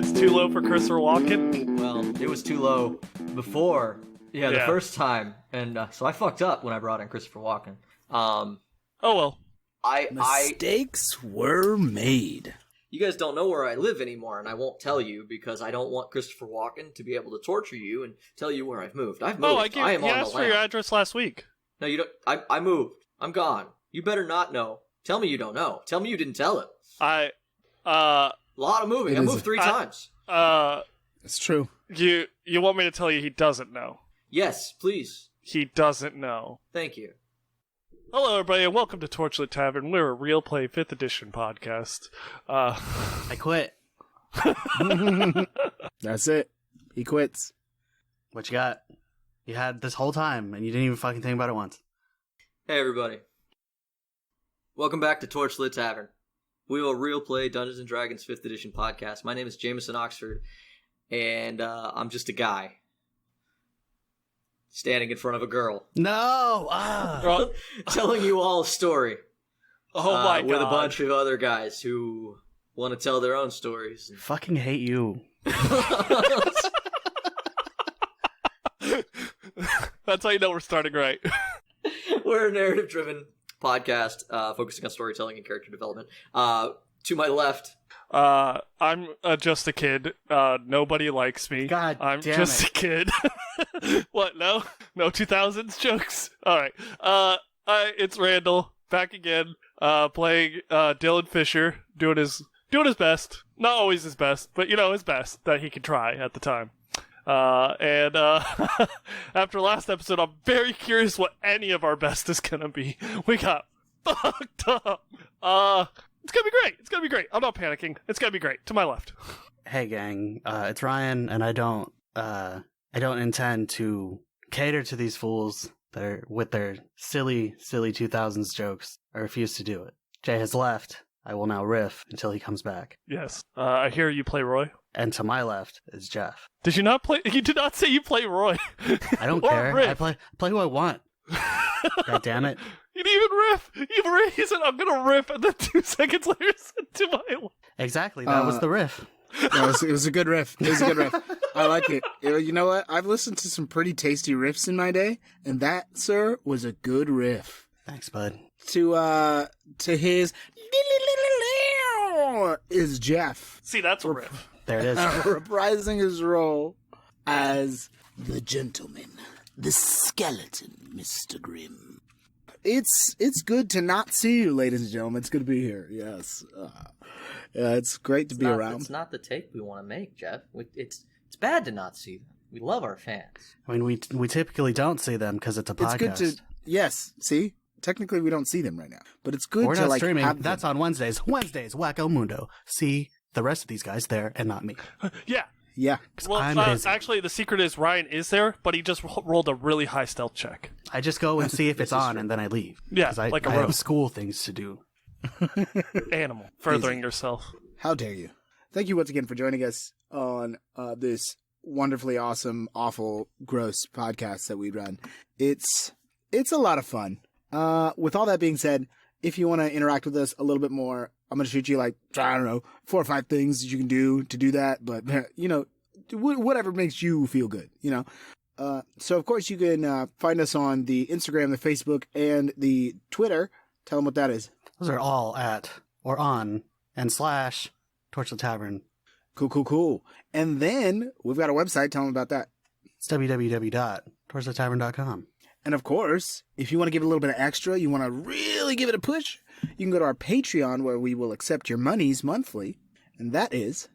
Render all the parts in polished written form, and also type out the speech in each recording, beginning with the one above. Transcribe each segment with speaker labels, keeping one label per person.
Speaker 1: ambitions too low for Christopher Walken?
Speaker 2: Well, it was too low before. Yeah, the
Speaker 1: Yeah.
Speaker 2: first time. And so I fucked up when I brought in Christopher Walken.
Speaker 1: Oh, well.
Speaker 3: Mistakes were made.
Speaker 2: You guys don't know where I live anymore, and I won't tell you because I don't want Christopher Walken to be able to torture you and tell you where I've moved. I've moved.
Speaker 1: Oh, he asked for your address last week.
Speaker 2: No, you don't. I moved. I'm gone. You better not know. Tell me you don't know. Tell me you didn't tell him. A lot of moving. I moved 3 times.
Speaker 3: It's true.
Speaker 1: You want me to tell you he doesn't know?
Speaker 2: Yes, please.
Speaker 1: He doesn't know.
Speaker 2: Thank you.
Speaker 1: Hello, everybody, and welcome to Torchlit Tavern. We're a real play 5th edition podcast.
Speaker 4: I quit.
Speaker 3: That's it. He quits.
Speaker 4: What you got? You had this whole time, and you didn't even fucking think about it once.
Speaker 2: Hey, everybody. Welcome back to Torchlit Tavern. We will real play Dungeons & Dragons 5th edition podcast. My name is Jameson Oxford, and I'm just a guy standing in front of a girl.
Speaker 4: No!
Speaker 2: Telling you all a story.
Speaker 1: Oh my god.
Speaker 2: With a bunch of other guys who want to tell their own stories.
Speaker 4: Fucking hate you.
Speaker 1: That's how you know we're starting right.
Speaker 2: We're a narrative-driven podcast focusing on storytelling and character development. To my left...
Speaker 1: I'm just a kid. Nobody likes me.
Speaker 4: God
Speaker 1: I'm
Speaker 4: damn
Speaker 1: just
Speaker 4: it.
Speaker 1: a kid. What? No 2000s jokes. All right. It's Randall back again. Playing Dylan Fisher, doing his best. Not always his best, but his best that he could try at the time. And after last episode, I'm very curious what any of our best is gonna be. We got fucked up. It's gonna be great. It's gonna be great. I'm not panicking. It's gonna be great. To my left.
Speaker 4: Hey, gang. It's Ryan, and I don't intend to cater to these fools that are with their silly 2000s jokes. I refuse to do it. Jay has left. I will now riff until he comes back.
Speaker 1: Yes. I hear you play Roy.
Speaker 4: And to my left is Jeff.
Speaker 1: Did you not play? You did not say you play Roy.
Speaker 4: I don't
Speaker 1: Or
Speaker 4: care.
Speaker 1: riff.
Speaker 4: I play who I want. God damn it.
Speaker 1: You didn't even riff. You said, I'm going to riff, and then 2 seconds later said to my left.
Speaker 4: Exactly. That was the riff.
Speaker 3: No, it was a good riff. It was a good riff. I like it. You know what? I've listened to some pretty tasty riffs in my day, and that, sir, was a good riff.
Speaker 4: Thanks, bud.
Speaker 3: To his is Jeff.
Speaker 1: See, that's a riff.
Speaker 4: There it is.
Speaker 3: Reprising his role as the gentleman, the skeleton, Mr. Grimm. It's good to not see you, ladies and gentlemen. It's good to be here. Yes. Yeah, it's great to be around.
Speaker 2: It's not the take we want to make, Jeff. It's bad to not see them. We love our fans.
Speaker 4: I mean, we typically don't see them because it's a podcast.
Speaker 3: It's good to, yes, see? Technically, we don't see them right now. But it's good
Speaker 4: We're
Speaker 3: to,
Speaker 4: not
Speaker 3: like,
Speaker 4: streaming.
Speaker 3: have
Speaker 4: That's
Speaker 3: them.
Speaker 4: on Wednesdays. Wednesdays, Wacko Mundo. See the rest of these guys there and not me.
Speaker 1: Yeah.
Speaker 3: Yeah.
Speaker 1: Well,
Speaker 4: I'm busy.
Speaker 1: actually, the secret is Ryan is there, but he just rolled a really high stealth check.
Speaker 4: I just go and see if it's on and then I leave.
Speaker 1: Yeah,
Speaker 4: 'Cause I
Speaker 1: like a
Speaker 4: have
Speaker 1: rogue.
Speaker 4: school things to do.
Speaker 1: Animal. Furthering yourself.
Speaker 3: How dare you? Thank you once again for joining us on this wonderfully awesome, awful, gross podcast that we run. It's a lot of fun. With all that being said, if you want to interact with us a little bit more, I'm going to shoot you like, I don't know, 4 or 5 things that you can do to do that. But, whatever makes you feel good, So, of course, you can find us on the Instagram, the Facebook, and the Twitter. Tell them what that is.
Speaker 4: Those are all at or on and / Torchlit Tavern.
Speaker 3: Cool. And then we've got a website. Tell them about that.
Speaker 4: It's www.torchlittavern.com.
Speaker 3: And of course, if you want to give it a little bit of extra, you want to really give it a push, you can go to our Patreon where we will accept your monies monthly. And that is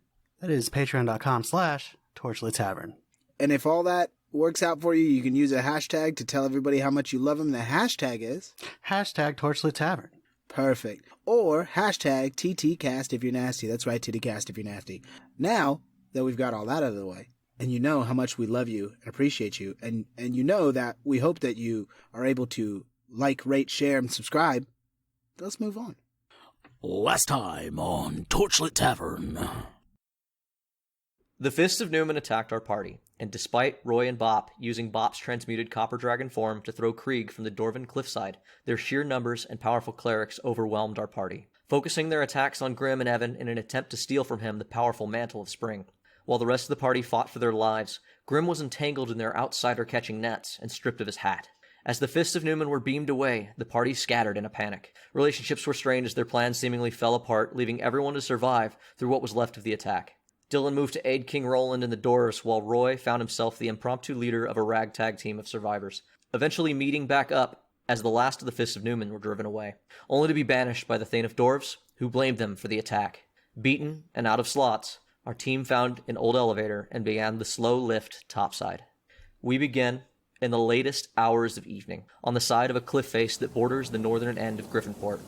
Speaker 4: patreon.com/Torchlit Tavern.
Speaker 3: And if all that works out for you, you can use a hashtag to tell everybody how much you love them. The hashtag is
Speaker 4: #Torchlit Tavern.
Speaker 3: perfect. Or hashtag TTCast if you're nasty. That's right, TTCast if you're nasty. Now that we've got all that out of the way, and you know how much we love you and appreciate you, and you know that we hope that you are able to like, rate, share, and subscribe, let's move on.
Speaker 5: Last time on Torchlit Tavern.
Speaker 2: The Fists of Newman attacked our party, and despite Roy and Bobp using Bopp's transmuted copper dragon form to throw Krieg from the Dwarven cliffside, their sheer numbers and powerful clerics overwhelmed our party, focusing their attacks on Grimm and Evan in an attempt to steal from him the powerful Mantle of Spring. While the rest of the party fought for their lives, Grimm was entangled in their outsider-catching nets and stripped of his hat. As the fists of Newman were beamed away, the party scattered in a panic. Relationships were strained as their plans seemingly fell apart, leaving everyone to survive through what was left of the attack. Dylan moved to aid King Roland and the Dwarves, while Roy found himself the impromptu leader of a ragtag team of survivors, eventually meeting back up as the last of the Fists of Newman were driven away, only to be banished by the Thane of Dwarves, who blamed them for the attack. Beaten and out of slots, our team found an old elevator and began the slow lift topside. We begin in the latest hours of evening, on the side of a cliff face that borders the northern end of Griffinport.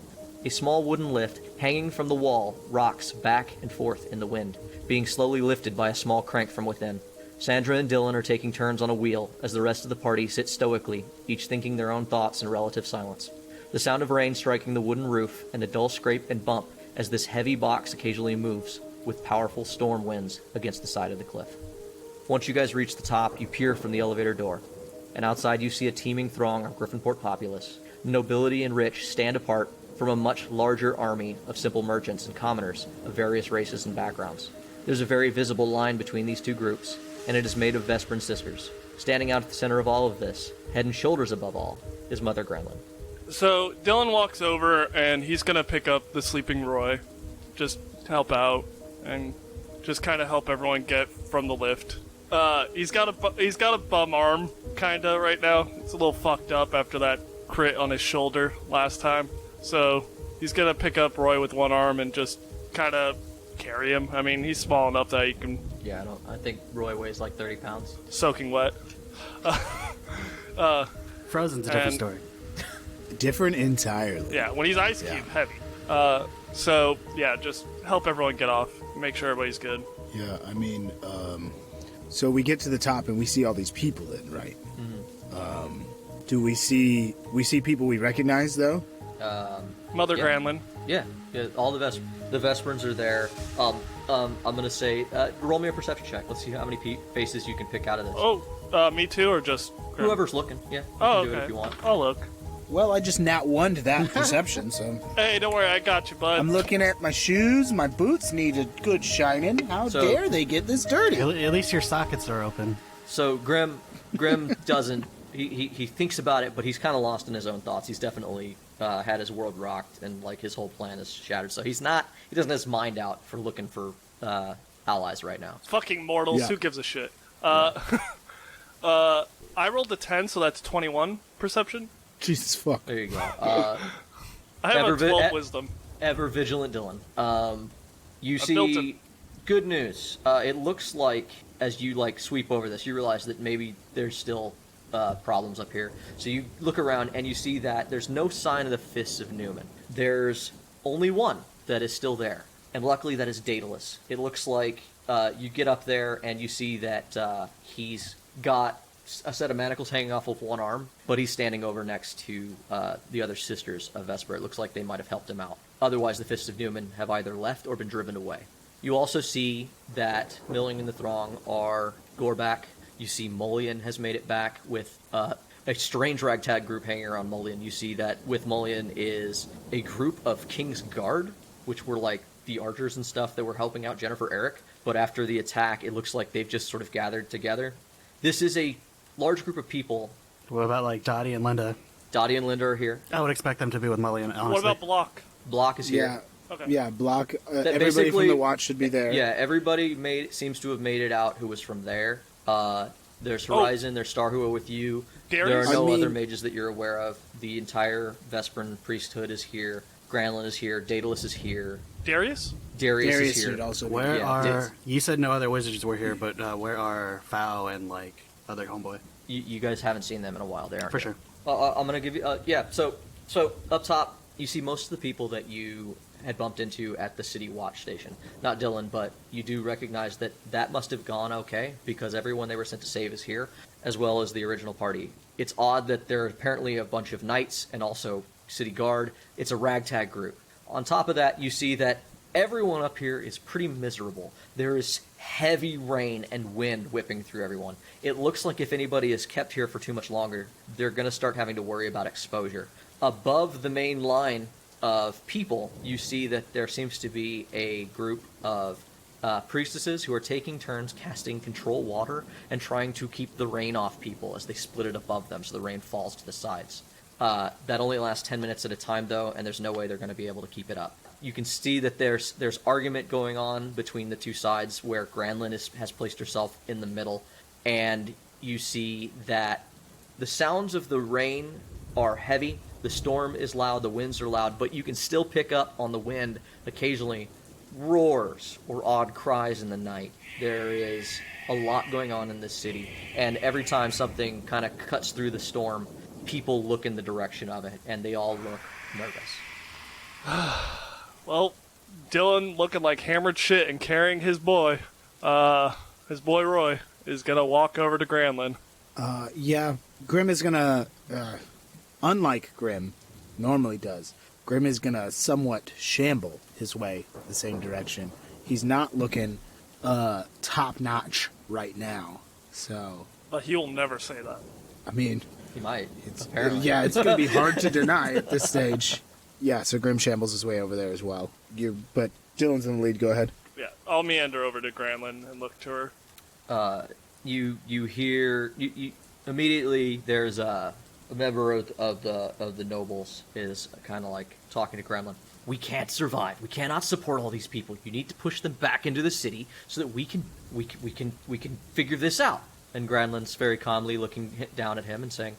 Speaker 2: A small wooden lift, hanging from the wall, rocks back and forth in the wind, being slowly lifted by a small crank from within. Sandra and Dylan are taking turns on a wheel, as the rest of the party sit stoically, each thinking their own thoughts in relative silence. The sound of rain striking the wooden roof, and the dull scrape and bump as this heavy box occasionally moves, with powerful storm winds against the side of the cliff. Once you guys reach the top, you peer from the elevator door, and outside you see a teeming throng of Griffinport populace. Nobility and rich stand apart from a much larger army of simple merchants and commoners of various races and backgrounds. There's a very visible line between these two groups, and it is made of Vesperin sisters. Standing out at the center of all of this, head and shoulders above all, is Mother Grenlin.
Speaker 1: So Dylan walks over and he's gonna pick up the sleeping Roy, just help out and just kind of help everyone get from the lift. He's got a bum arm kinda right now. It's a little fucked up after that crit on his shoulder last time. So he's gonna pick up Roy with one arm and just kind of carry him. I mean, he's small enough that he can.
Speaker 2: Yeah, I think Roy weighs like 30 pounds.
Speaker 1: Soaking wet.
Speaker 4: Frozen's a different story.
Speaker 3: Different entirely.
Speaker 1: Yeah, when he's ice cube heavy. So yeah, just help everyone get off. Make sure everybody's good.
Speaker 3: Yeah, I mean, so we get to the top and we see all these people in, right? Mm-hmm. Do we see people we recognize though?
Speaker 1: Mother Granlin.
Speaker 2: Yeah, all the Vesperins are there. I'm gonna say, roll me a perception check. Let's see how many faces you can pick out of this.
Speaker 1: Oh, me too, or just Grimm?
Speaker 2: Whoever's looking. Yeah, you
Speaker 1: Oh,
Speaker 2: can do
Speaker 1: okay.
Speaker 2: it if you want.
Speaker 1: I'll look.
Speaker 3: Well, I just nat one to that perception, so
Speaker 1: Hey, don't worry, I got you, bud.
Speaker 3: I'm looking at my shoes. My boots need a good shining. How
Speaker 2: So-
Speaker 3: dare they get this dirty?
Speaker 4: At least your sockets are open.
Speaker 2: So Grimm doesn't. He thinks about it, but he's kind of lost in his own thoughts. He's definitely had his world rocked, and like his whole plan is shattered. So he's not. He doesn't have his mind out for looking for allies right now.
Speaker 1: Fucking mortals,
Speaker 3: Yeah.
Speaker 1: who gives a shit? I rolled a 10, so that's 21 perception.
Speaker 3: Jesus fuck.
Speaker 2: There you go.
Speaker 1: I have a 12
Speaker 2: Ever-
Speaker 1: wisdom.
Speaker 2: Ever vigilant Dylan. You
Speaker 1: built
Speaker 2: see
Speaker 1: him.
Speaker 2: good news. It looks like as you like sweep over this, you realize that maybe there's still problems up here. So you look around and you see that there's no sign of the Fists of Newman. There's only one that is still there, and luckily that is Daedalus. It looks like you get up there and you see that he's got a set of manacles hanging off of one arm, but he's standing over next to the other sisters of Vesper. It looks like they might have helped him out. Otherwise, the Fists of Newman have either left or been driven away. You also see that milling in the throng are Gorback. You see Mullion has made it back with a strange ragtag group hanging around Mullion. You see that with Mullion is a group of King's Guard, which were like the archers and stuff that were helping out Jennifer Eric. But after the attack, it looks like they've just sort of gathered together. This is a large group of people.
Speaker 4: What about like Dottie and Linda?
Speaker 2: Dottie and Linda are here.
Speaker 4: I would expect them to be with Mullion, honestly.
Speaker 1: What about Block?
Speaker 2: Block is here.
Speaker 3: Yeah.
Speaker 1: Okay.
Speaker 3: Yeah, block. Everybody
Speaker 2: basically-
Speaker 3: from the watch should be there.
Speaker 2: Yeah, everybody seems to have made it out who was from there. There's Horizon, there's Star who are with you.
Speaker 1: Darius?
Speaker 2: There are no
Speaker 3: I mean-
Speaker 2: other mages that you're aware of. The entire Vesperin priesthood is here. Granlin is here. Daedalus is here.
Speaker 1: Darius?
Speaker 2: Darius
Speaker 3: Darius
Speaker 2: is here.
Speaker 3: should also be
Speaker 4: Where
Speaker 2: Yeah,
Speaker 4: are... You said no other wizards were here, but where are Fao and, like, other homeboy?
Speaker 2: You guys haven't seen them in a while. They aren't
Speaker 4: For
Speaker 2: here.
Speaker 4: sure.
Speaker 2: I'm gonna give you. So up top, you see most of the people that you had bumped into at the city watch station. Not Dylan, but you do recognize that must have gone okay because everyone they were sent to save is here, as well as the original party. It's odd that there are apparently a bunch of knights and also city guard. It's a ragtag group. On top of that, you see that everyone up here is pretty miserable. There is heavy rain and wind whipping through everyone. It looks like if anybody is kept here for too much longer, they're going to start having to worry about exposure. Above the main line of people, you see that there seems to be a group of priestesses who are taking turns casting control water and trying to keep the rain off people as they split it above them so the rain falls to the sides. That only lasts 10 minutes at a time, though, and there's no way they're going to be able to keep it up. You can see that there's argument going on between the two sides where Granlin has placed herself in the middle, and you see that the sounds of the rain are heavy, the storm is loud, the winds are loud, but you can still pick up on the wind occasionally roars or odd cries in the night. There is a lot going on in this city, and every time something kind of cuts through the storm, people look in the direction of it, and they all look nervous.
Speaker 1: Well, Dylan, looking like hammered shit and carrying his boy Roy, is gonna walk over to Granlin.
Speaker 3: Yeah, Grimm is gonna, unlike Grimm normally does, Grimm is gonna somewhat shamble his way the same direction. He's not looking, top-notch right now, so...
Speaker 1: But he will never say that.
Speaker 3: I mean...
Speaker 2: He might, apparently.
Speaker 3: Yeah, it's gonna be hard to deny at this stage. Yeah, so Grimm shambles his way over there as well. But Dylan's in the lead, go ahead.
Speaker 1: Yeah, I'll meander over to Granlin and look to her.
Speaker 2: You hear immediately. There's a member of the nobles is kind of like talking to Gremlin. We can't survive. We cannot support all these people. You need to push them back into the city so that we can figure this out. And Granlin's very calmly looking down at him and saying,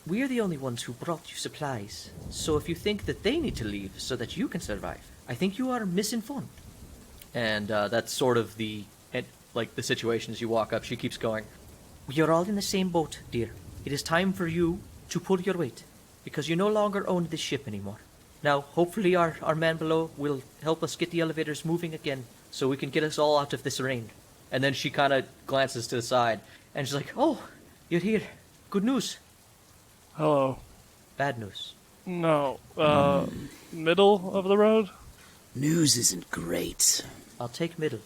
Speaker 2: "We are the only ones who brought you supplies. So if you think that they need to leave so that you can survive, I think you are misinformed." And that's sort of the situation as you walk up. She keeps going, "We are all in the same boat, dear. It is time for you to pull your weight, because you no longer own this ship anymore. Now, hopefully our man below will help us get the elevators moving again, so we can get us all out of this rain." And then she kind of glances to the side, and she's like, "Oh, you're here. Good news."
Speaker 1: Hello.
Speaker 2: "Bad news."
Speaker 1: No, middle of the road?
Speaker 5: News isn't great.
Speaker 2: "I'll take middle."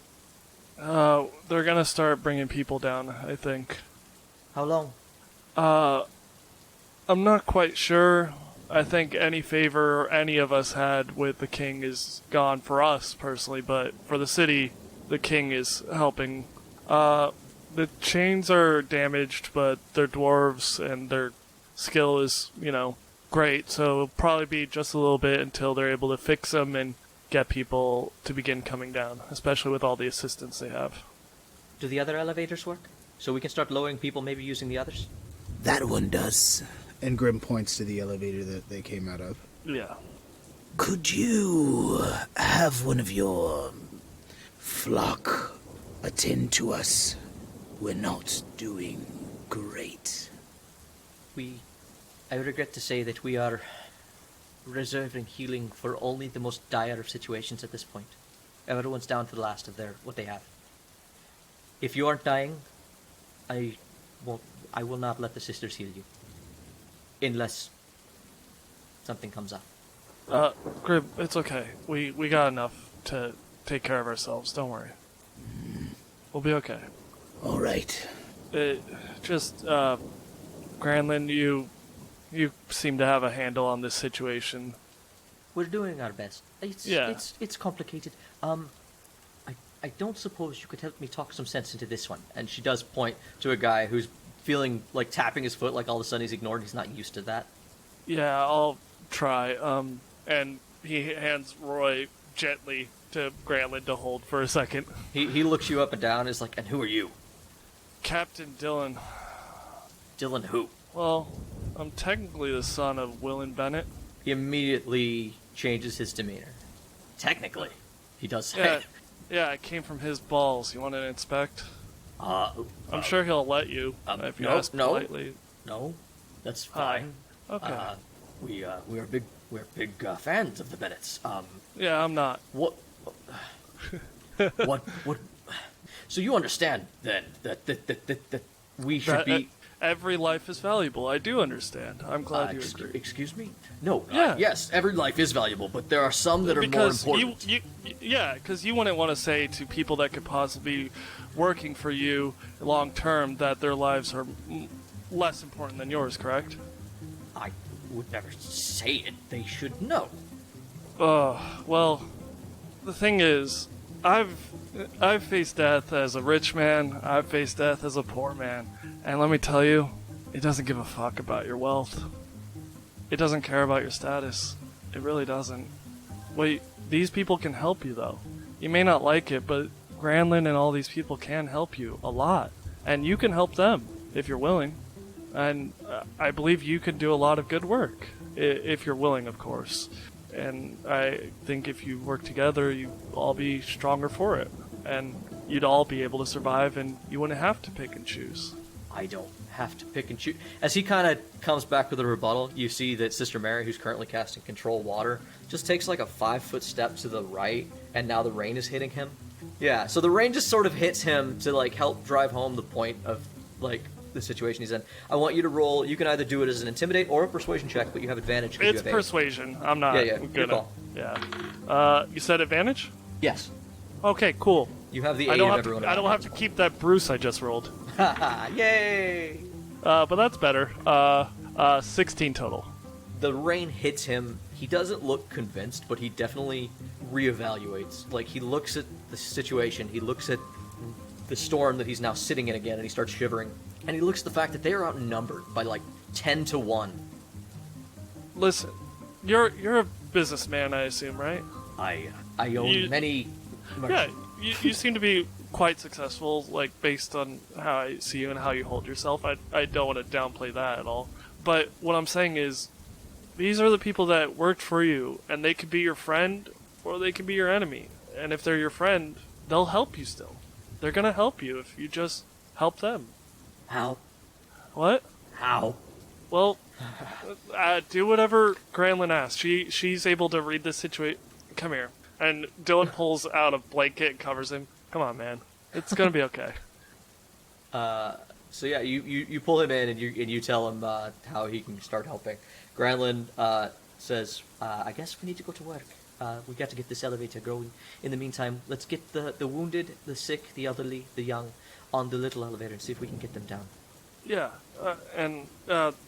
Speaker 1: They're gonna start bringing people down, I think.
Speaker 2: "How long?"
Speaker 1: I'm not quite sure. I think any favor any of us had with the king is gone for us, personally, but for the city, the king is helping. The chains are damaged, but they're dwarves, and their skill is, great, so it'll probably be just a little bit until they're able to fix them and get people to begin coming down, especially with all the assistance they have.
Speaker 2: "Do the other elevators work? So we can start lowering people, maybe using the others?"
Speaker 5: That one does.
Speaker 3: And Grimm points to the elevator that they came out of.
Speaker 1: Yeah.
Speaker 5: Could you have one of your flock attend to us? We're not doing great.
Speaker 2: I regret to say that we are reserving healing for only the most dire of situations at this point. Everyone's down to the last of what they have. If you aren't dying, I will not let the sisters heal you. Unless something comes up.
Speaker 1: Grimm, it's okay. We got enough to take care of ourselves. Don't worry. We'll be okay.
Speaker 5: All right.
Speaker 1: Granlin, you seem to have a handle on this situation.
Speaker 2: We're doing our best. It's complicated. I don't suppose you could help me talk some sense into this one. And she does point to a guy who's feeling like tapping his foot, like all of a sudden he's ignored. He's not used to that.
Speaker 1: Yeah, I'll try. And he hands Roy gently to Granlin to hold for a second.
Speaker 2: He looks you up and down and is like, "And who are you?"
Speaker 1: Captain Dylan.
Speaker 2: "Dylan who?"
Speaker 1: Well, I'm technically the son of Will and Bennett.
Speaker 2: He immediately changes his demeanor. Technically, he does say.
Speaker 1: Yeah, I came from his balls. You want to inspect? I'm sure he'll let you if you ask politely.
Speaker 2: No, that's fine.
Speaker 1: Okay.
Speaker 2: We're big fans of the Bennetts.
Speaker 1: Yeah, I'm not.
Speaker 2: What? What? So you understand then that we should be.
Speaker 1: Every life is valuable. I do understand. I'm glad you agree.
Speaker 2: Excuse me? No.
Speaker 1: Yeah.
Speaker 2: Yes, every life is valuable, but there are some that are more important.
Speaker 1: Because you wouldn't want to say to people that could possibly be working for you long term that their lives are less important than yours, correct?
Speaker 2: I would never say it. They should know.
Speaker 1: Well, the thing is, I've faced death as a rich man. I've faced death as a poor man, and let me tell you, it doesn't give a fuck about your wealth. It doesn't care about your status. It really doesn't. Wait, these people can help you though. You may not like it, but Granlund and all these people can help you a lot, and you can help them if you're willing. And I believe you can do a lot of good work if you're willing, of course. And I think if you work together, you'd all be stronger for it. And you'd all be able to survive, and you wouldn't have to pick and choose.
Speaker 2: I don't have to pick and choose. As he kind of comes back with a rebuttal, you see that Sister Mary, who's currently casting Control Water, just takes like a 5-foot step to the right, and now the rain is hitting him. Yeah, so the rain just sort of hits him to like help drive home the point of like the situation he's in. I want you to roll. You can either do it as an Intimidate or a Persuasion check, but you have advantage.
Speaker 1: It's Persuasion. I'm not
Speaker 2: good call.
Speaker 1: Yeah. You said advantage?
Speaker 2: Yes.
Speaker 1: Okay, cool.
Speaker 2: You have the aid of everyone.
Speaker 1: I don't have to keep that Bruce I just rolled.
Speaker 2: Yay!
Speaker 1: But that's better. 16 total.
Speaker 2: The rain hits him. He doesn't look convinced, but he definitely reevaluates. Like, he looks at the situation, he looks at the storm that he's now sitting in again, and he starts shivering. And he looks at the fact that they are outnumbered by like 10 to 1.
Speaker 1: Listen, you're a businessman, I assume, right?
Speaker 2: I own many...
Speaker 1: Yeah, you seem to be quite successful, like, based on how I see you and how you hold yourself. I don't want to downplay that at all. But what I'm saying is, these are the people that worked for you, and they could be your friend, or they could be your enemy. And if they're your friend, they'll help you still. They're gonna help you if you just help them.
Speaker 2: How?
Speaker 1: What?
Speaker 2: How?
Speaker 1: Well, do whatever Granlund asks. She's able to read this situation. Come here. And Dylan pulls out a blanket and covers him. Come on, man. It's gonna be okay.
Speaker 2: So yeah, you pull him in and you tell him how he can start helping. Granlund says, I guess we need to go to work. We got to get this elevator going. In the meantime, let's get the wounded, the sick, the elderly, the young on the little elevator and see if we can get them down.
Speaker 1: Yeah, and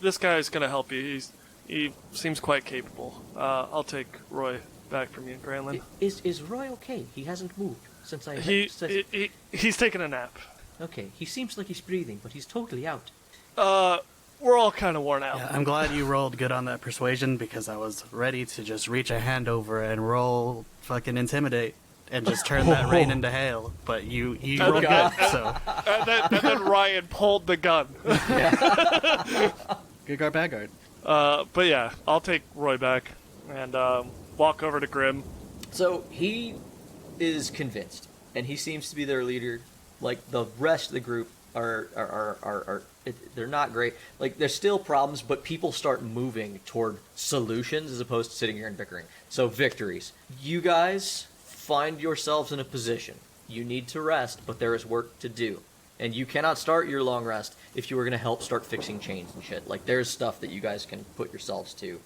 Speaker 1: this guy's gonna help you. He seems quite capable. I'll take Roy back from you, Granlund.
Speaker 2: Is Roy okay? He hasn't moved since I...
Speaker 1: He's taking a nap.
Speaker 2: Okay, he seems like he's breathing, but he's totally out.
Speaker 1: We're all kind of worn out.
Speaker 4: Yeah, I'm glad you rolled good on that persuasion, because I was ready to just reach a hand over and roll fucking Intimidate and just turn that rain into hail. But you rolled good, so...
Speaker 1: And then Ryan pulled the gun.
Speaker 4: Good guard, bad guard.
Speaker 1: But yeah, I'll take Roy back and walk over to Grimm.
Speaker 2: So he is convinced, and he seems to be their leader. Like, the rest of the group are they're not great. Like, there's still problems, but people start moving toward solutions as opposed to sitting here and bickering. So, victories. You guys find yourselves in a position. You need to rest, but there is work to do. And you cannot start your long rest if you were going to help start fixing chains and shit. Like, there's stuff that you guys can put yourselves to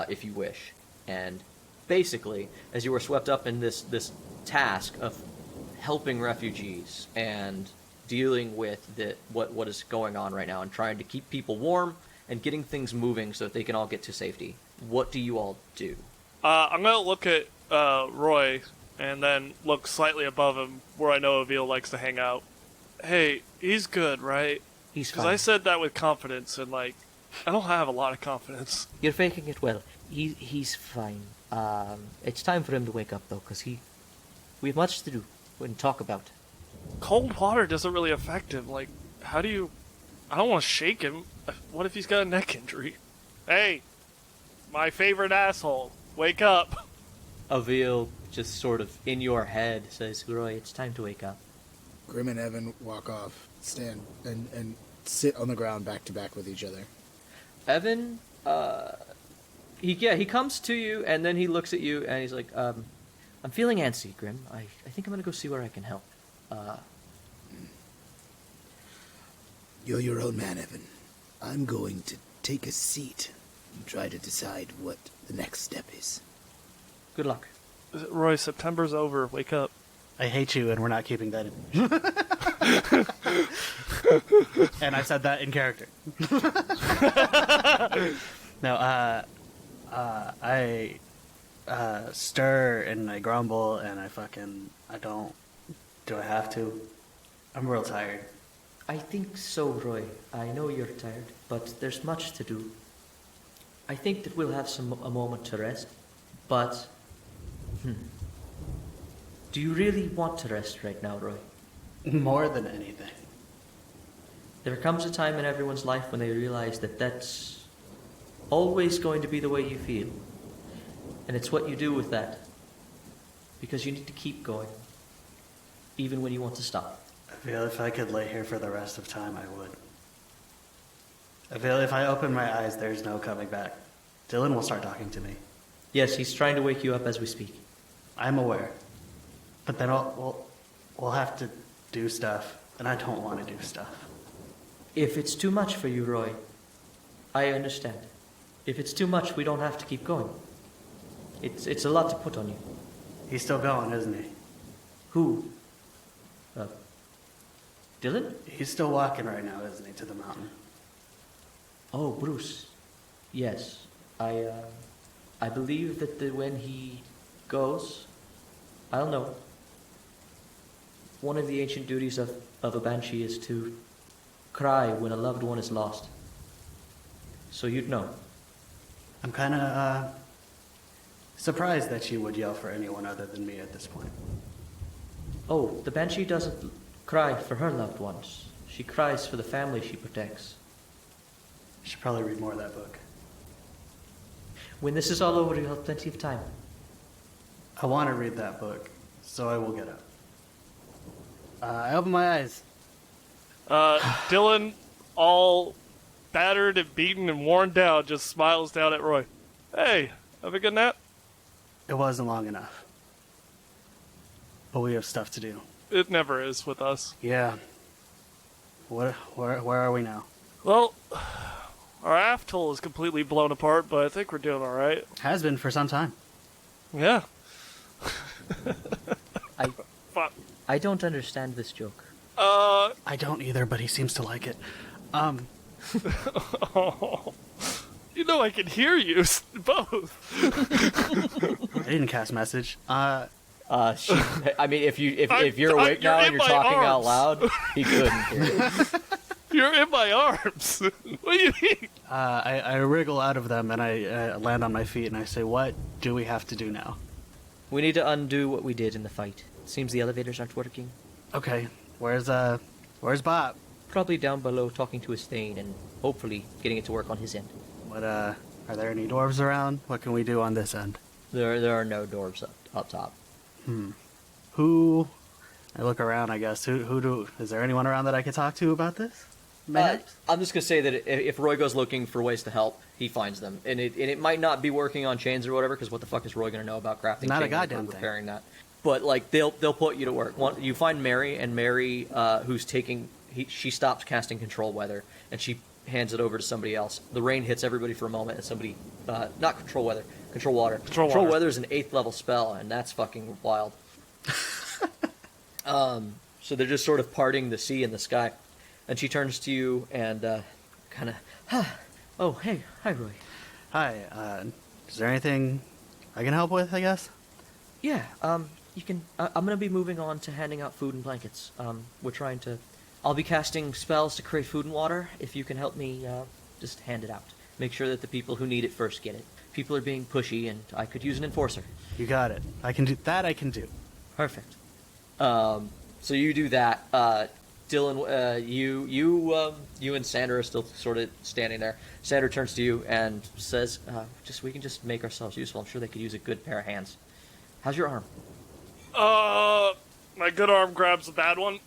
Speaker 2: if you wish. And basically, as you were swept up in this task of helping refugees and dealing with what is going on right now and trying to keep people warm and getting things moving so that they can all get to safety, what do you all do?
Speaker 1: I'm going to look at Roy and then look slightly above him where I know Avil likes to hang out. Hey, he's good, right?
Speaker 2: He's fine.
Speaker 1: Because I said that with confidence, and, like, I don't have a lot of confidence.
Speaker 2: You're faking it well. He's fine. It's time for him to wake up, though, because we have much to do and talk about.
Speaker 1: Cold water doesn't really affect him. Like, how do you... I don't want to shake him. What if he's got a neck injury? Hey, my favorite asshole, wake up.
Speaker 2: Avil, just sort of in your head, says, Roy, it's time to wake up.
Speaker 3: Grimm and Evan walk off, stand, and sit on the ground back to back with each other.
Speaker 2: Evan, he comes to you, and then he looks at you, and he's like, I'm feeling antsy, Grimm. I think I'm going to go see where I can help.
Speaker 5: You're your own man, Evan. I'm going to take a seat and try to decide what the next step is.
Speaker 2: Good luck.
Speaker 1: Roy, September's over. Wake up.
Speaker 4: I hate you, and we're not keeping that in. And I said that in character. No, stir and I grumble and I don't. Do I have to? I'm real tired.
Speaker 2: I think so, Roy. I know you're tired, but there's much to do. I think that we'll have a moment to rest, but... Do you really want to rest right now, Roy?
Speaker 4: More than anything.
Speaker 2: There comes a time in everyone's life when they realize that that's always going to be the way you feel. And it's what you do with that. Because you need to keep going, even when you want to stop.
Speaker 4: I feel if I could lay here for the rest of time, I would. I feel if I open my eyes, there's no coming back. Dylan will start talking to me.
Speaker 2: Yes, he's trying to wake you up as we speak.
Speaker 4: I'm aware. But then we'll have to do stuff, and I don't want to do stuff.
Speaker 2: If it's too much for you, Roy, I understand. If it's too much, we don't have to keep going. It's a lot to put on you.
Speaker 4: He's still going, isn't he?
Speaker 2: Who? Dylan?
Speaker 4: He's still walking right now, isn't he, to the mountain?
Speaker 2: Oh, Bruce. Yes. I believe that when he goes, I'll know. One of the ancient duties of a banshee is to cry when a loved one is lost. So you'd know.
Speaker 4: I'm kind of surprised that you would yell for anyone other than me at this point.
Speaker 2: Oh, the banshee doesn't cry for her loved ones. She cries for the family she protects.
Speaker 4: I should probably read more of that book.
Speaker 2: When this is all over, you'll have plenty of time.
Speaker 4: I want to read that book, so I will get up. I open my eyes.
Speaker 1: Dylan, all battered and beaten and worn down, just smiles down at Roy. Hey, have a good nap?
Speaker 4: It wasn't long enough. But we have stuff to do.
Speaker 1: It never is with us.
Speaker 4: Yeah. Where are we now?
Speaker 1: Well, our aft hull is completely blown apart, but I think we're doing all right.
Speaker 4: Has been for some time.
Speaker 1: Yeah.
Speaker 2: I don't understand this joke.
Speaker 4: I don't either, but he seems to like it.
Speaker 1: Oh, you know I can hear you both.
Speaker 4: I didn't cast message.
Speaker 2: I mean, if you're awake now and you're talking out loud, he couldn't hear it.
Speaker 1: You're in my arms. What do you mean?
Speaker 4: I wriggle out of them and I land on my feet and I say, "What do we have to do now?"
Speaker 2: We need to undo what we did in the fight. Seems the elevators aren't working.
Speaker 4: Okay, where's Bobp?
Speaker 2: Probably down below talking to his thane and hopefully getting it to work on his end.
Speaker 4: What are there any dwarves around? What can we do on this end?
Speaker 2: There are no dwarves up top.
Speaker 4: Who? I look around, I guess. Is there anyone around that I could talk to about this?
Speaker 2: I'm just gonna say that if Roy goes looking for ways to help, he finds them, and it might not be working on chains or whatever, because what the fuck is Roy gonna know about crafting?
Speaker 4: Not a
Speaker 2: chains
Speaker 4: goddamn
Speaker 2: or
Speaker 4: thing.
Speaker 2: repairing that. But like they'll put you to work. You find Mary, and Mary, who's she stops casting control weather, and she hands it over to somebody else. The rain hits everybody for a moment, and somebody not control weather, control water. Control weather is an 8th level spell, and that's fucking wild. So they're just sort of parting the sea and the sky. And she turns to you and kind of, oh, hey, hi, Roy.
Speaker 4: Hi, is there anything I can help with, I guess?
Speaker 2: Yeah, you can, I'm going to be moving on to handing out food and blankets. I'll be casting spells to create food and water. If you can help me, just hand it out. Make sure that the people who need it first get it. People are being pushy, and I could use an enforcer.
Speaker 4: You got it. I can do that. I can do.
Speaker 2: Perfect. So you do that. Dylan, you and Sandra are still sort of standing there. Sandra turns to you and says, we can just make ourselves useful. I'm sure they could use a good pair of hands. How's your arm?
Speaker 1: My good arm grabs the bad one,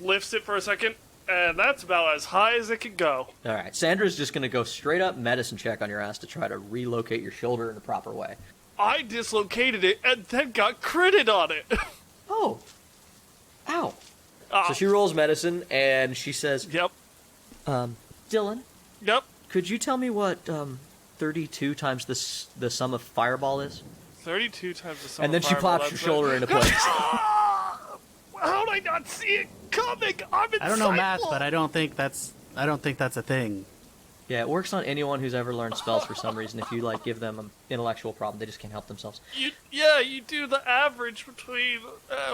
Speaker 1: lifts it for a second, and that's about as high as it can go.
Speaker 2: All right. Sandra's just going to go straight up medicine check on your ass to try to relocate your shoulder in the proper way.
Speaker 1: I dislocated it and then got critted on it.
Speaker 2: Oh. Ow. So she rolls medicine, and she says,
Speaker 1: Yep.
Speaker 2: Dylan?
Speaker 1: Yep.
Speaker 2: Could you tell me what 32 times the sum of fireball is?
Speaker 1: 32 times the sum
Speaker 2: and then
Speaker 1: of
Speaker 2: she
Speaker 1: fireball,
Speaker 2: plops your
Speaker 1: that's
Speaker 2: shoulder into place.
Speaker 1: How'd I not see it coming? I'm in
Speaker 4: I don't know math, but I don't think that's a thing.
Speaker 2: Yeah, it works on anyone who's ever learned spells for some reason. If you like give them an intellectual problem, they just can't help themselves.
Speaker 1: You do the average between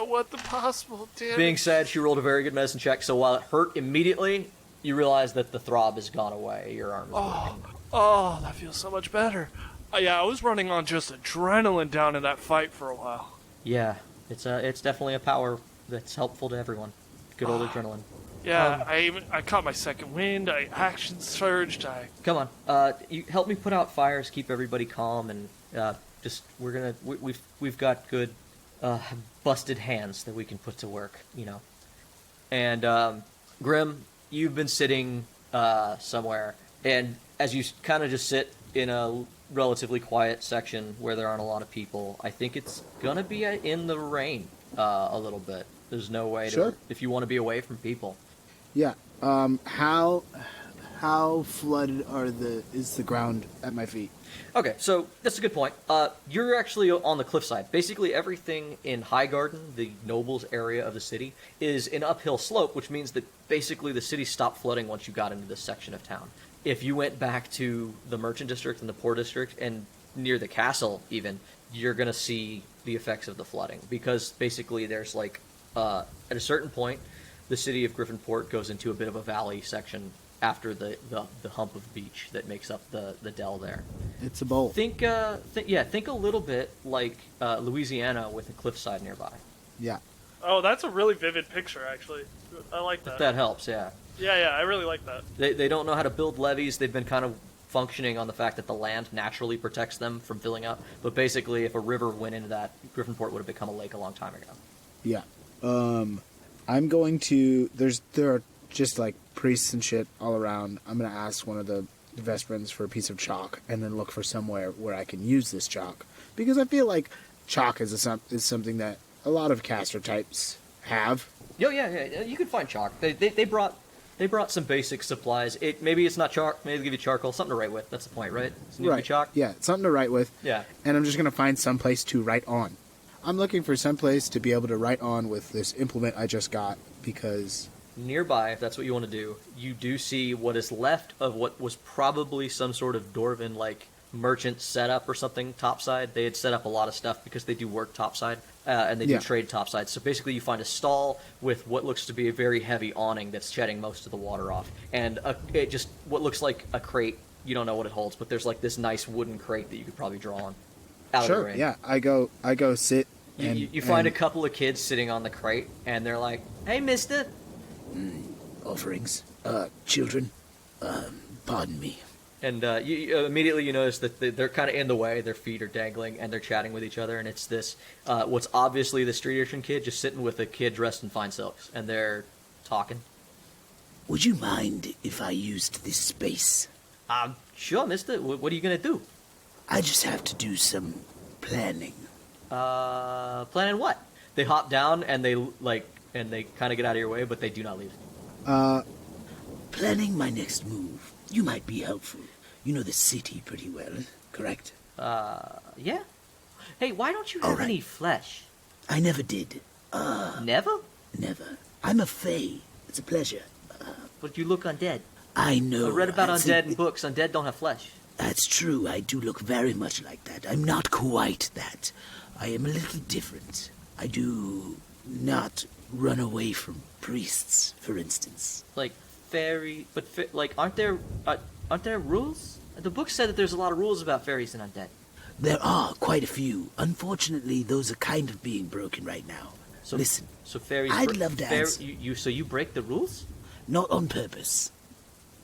Speaker 1: what the possible damage.
Speaker 2: Being said, she rolled a very good medicine check, so while it hurt immediately, you realize that the throb has gone away. Your arm is broken.
Speaker 1: Oh, that feels so much better. I was running on just adrenaline down in that fight for a while.
Speaker 2: Yeah, it's definitely a power that's helpful to everyone. Good old adrenaline.
Speaker 1: Yeah, I caught my second wind. I action surged.
Speaker 2: Come on, you help me put out fires, keep everybody calm, and we've got good busted hands that we can put to work, you know. And Grimm, you've been sitting somewhere, and as you kind of just sit in a relatively quiet section where there aren't a lot of people, I think it's gonna be in the rain a little bit. There's no way
Speaker 3: Sure.
Speaker 2: to, if you want to be away from people.
Speaker 3: Yeah. How flooded is the ground at my feet?
Speaker 2: Okay, so that's a good point. You're actually on the cliffside. Basically, everything in Highgarden, the nobles area of the city, is an uphill slope, which means that basically the city stopped flooding once you got into this section of town. If you went back to the merchant district and the poor district, and near the castle even, you're going to see the effects of the flooding. Because basically there's like, at a certain point, the city of Griffinport goes into a bit of a valley section after the hump of beach that makes up the dell there.
Speaker 3: It's a bowl.
Speaker 2: Think a little bit like Louisiana with a cliffside nearby.
Speaker 3: Yeah.
Speaker 1: Oh, that's a really vivid picture, actually. I like that.
Speaker 2: If that helps, yeah.
Speaker 1: Yeah, I really like that.
Speaker 2: They don't know how to build levees. They've been kind of functioning on the fact that the land naturally protects them from filling up. But basically, if a river went into that, Griffinport would have become a lake a long time ago.
Speaker 3: Yeah. I'm going to... There are just, like, priests and shit all around. I'm going to ask one of the Vesperans for a piece of chalk and then look for somewhere where I can use this chalk. Because I feel like chalk is something that a lot of caster types have.
Speaker 2: Oh, yeah. You can find chalk. They brought some basic supplies. Maybe it's not chalk. Maybe they'll give you charcoal. Something to write with. That's the point, right? It's need to be chalk?
Speaker 3: Yeah, something to write with.
Speaker 2: Yeah.
Speaker 3: And I'm just going to find some place to write on. I'm looking for some place to be able to write on with this implement I just got, because...
Speaker 2: Nearby, if that's what you want to do, you do see what is left of what was probably some sort of Dwarven, like, merchant setup or something topside. They had set up a lot of stuff because they do work topside, and they do trade topside. So basically you find a stall with what looks to be a very heavy awning that's shedding most of the water off, and what looks like a crate. You don't know what it holds, but there's like this nice wooden crate that you could probably draw on. Out of the rain.
Speaker 3: Yeah, I go sit.
Speaker 2: You find a couple of kids sitting on the crate, and they're like, "Hey, mister."
Speaker 5: Offerings. Children. Pardon me.
Speaker 2: And you immediately you notice that they're kind of in the way. Their feet are dangling, and they're chatting with each other. And it's this, what's obviously the street urchin kid just sitting with a kid dressed in fine silks, and they're talking.
Speaker 5: Would you mind if I used this space?
Speaker 2: Sure, mister. What are you gonna do?
Speaker 5: I just have to do some planning.
Speaker 2: Planning what? They hop down, and they kind of get out of your way, but they do not leave.
Speaker 5: Planning my next move. You might be helpful. You know the city pretty well, correct?
Speaker 2: Yeah. Hey, why don't you have any flesh?
Speaker 5: I never did.
Speaker 2: Never?
Speaker 5: Never. I'm a fae. It's a pleasure.
Speaker 2: But you look undead.
Speaker 5: I know.
Speaker 2: I read about undead in books. Undead don't have flesh.
Speaker 5: That's true. I do look very much like that. I'm not quite that. I am a little different. I do not run away from priests, for instance.
Speaker 2: Like fairy, but aren't there rules? The book said that there's a lot of rules about fairies and undead.
Speaker 5: There are quite a few. Unfortunately, those are kind of being broken right now.
Speaker 2: So
Speaker 5: listen.
Speaker 2: So fairies.
Speaker 5: I'd love to answer.
Speaker 2: So you break the rules?
Speaker 5: Not on purpose.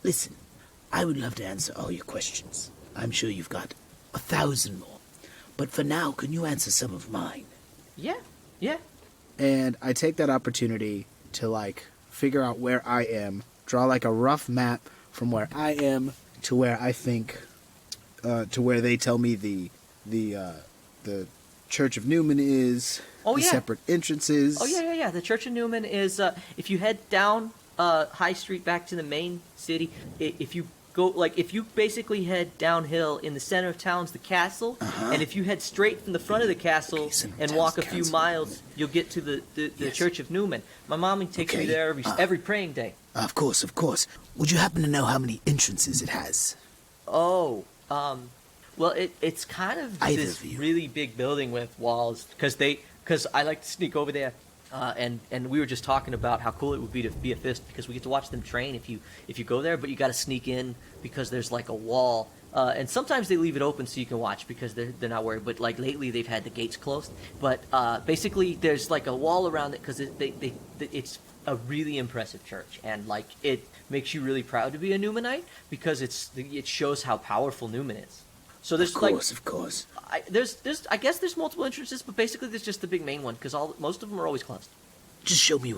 Speaker 5: Listen, I would love to answer all your questions. I'm sure you've got 1,000 more. But for now, can you answer some of mine?
Speaker 2: Yeah.
Speaker 3: And I take that opportunity to, like, figure out where I am, draw, like, a rough map from where I am to where I think, to where they tell me the Church of Newman is, separate entrances.
Speaker 2: Oh, yeah. The Church of Newman is, if you head down High Street back to the main city, if you basically head downhill, in the center of town's the castle, and if you head straight from the front of the castle and walk a few miles, you'll get to the Church of Newman. My mommy takes me there every praying day.
Speaker 5: Of course. Would you happen to know how many entrances it has?
Speaker 2: Oh, well, it's kind of
Speaker 5: Either
Speaker 2: this
Speaker 5: of you.
Speaker 2: really big building with walls, because I like to sneak over there, and we were just talking about how cool it would be to be a fist, because we get to watch them train if you go there, but you got to sneak in because there's like a wall, and sometimes they leave it open so you can watch because they're not worried, but like lately they've had the gates closed, but basically there's like a wall around it because it's a really impressive church, and like it makes you really proud to be a Numenite because it shows how powerful Numen is. So there's
Speaker 5: Of course.
Speaker 2: I guess there's multiple entrances, but basically there's just the big main one because most of them are always closed.
Speaker 5: Just tell me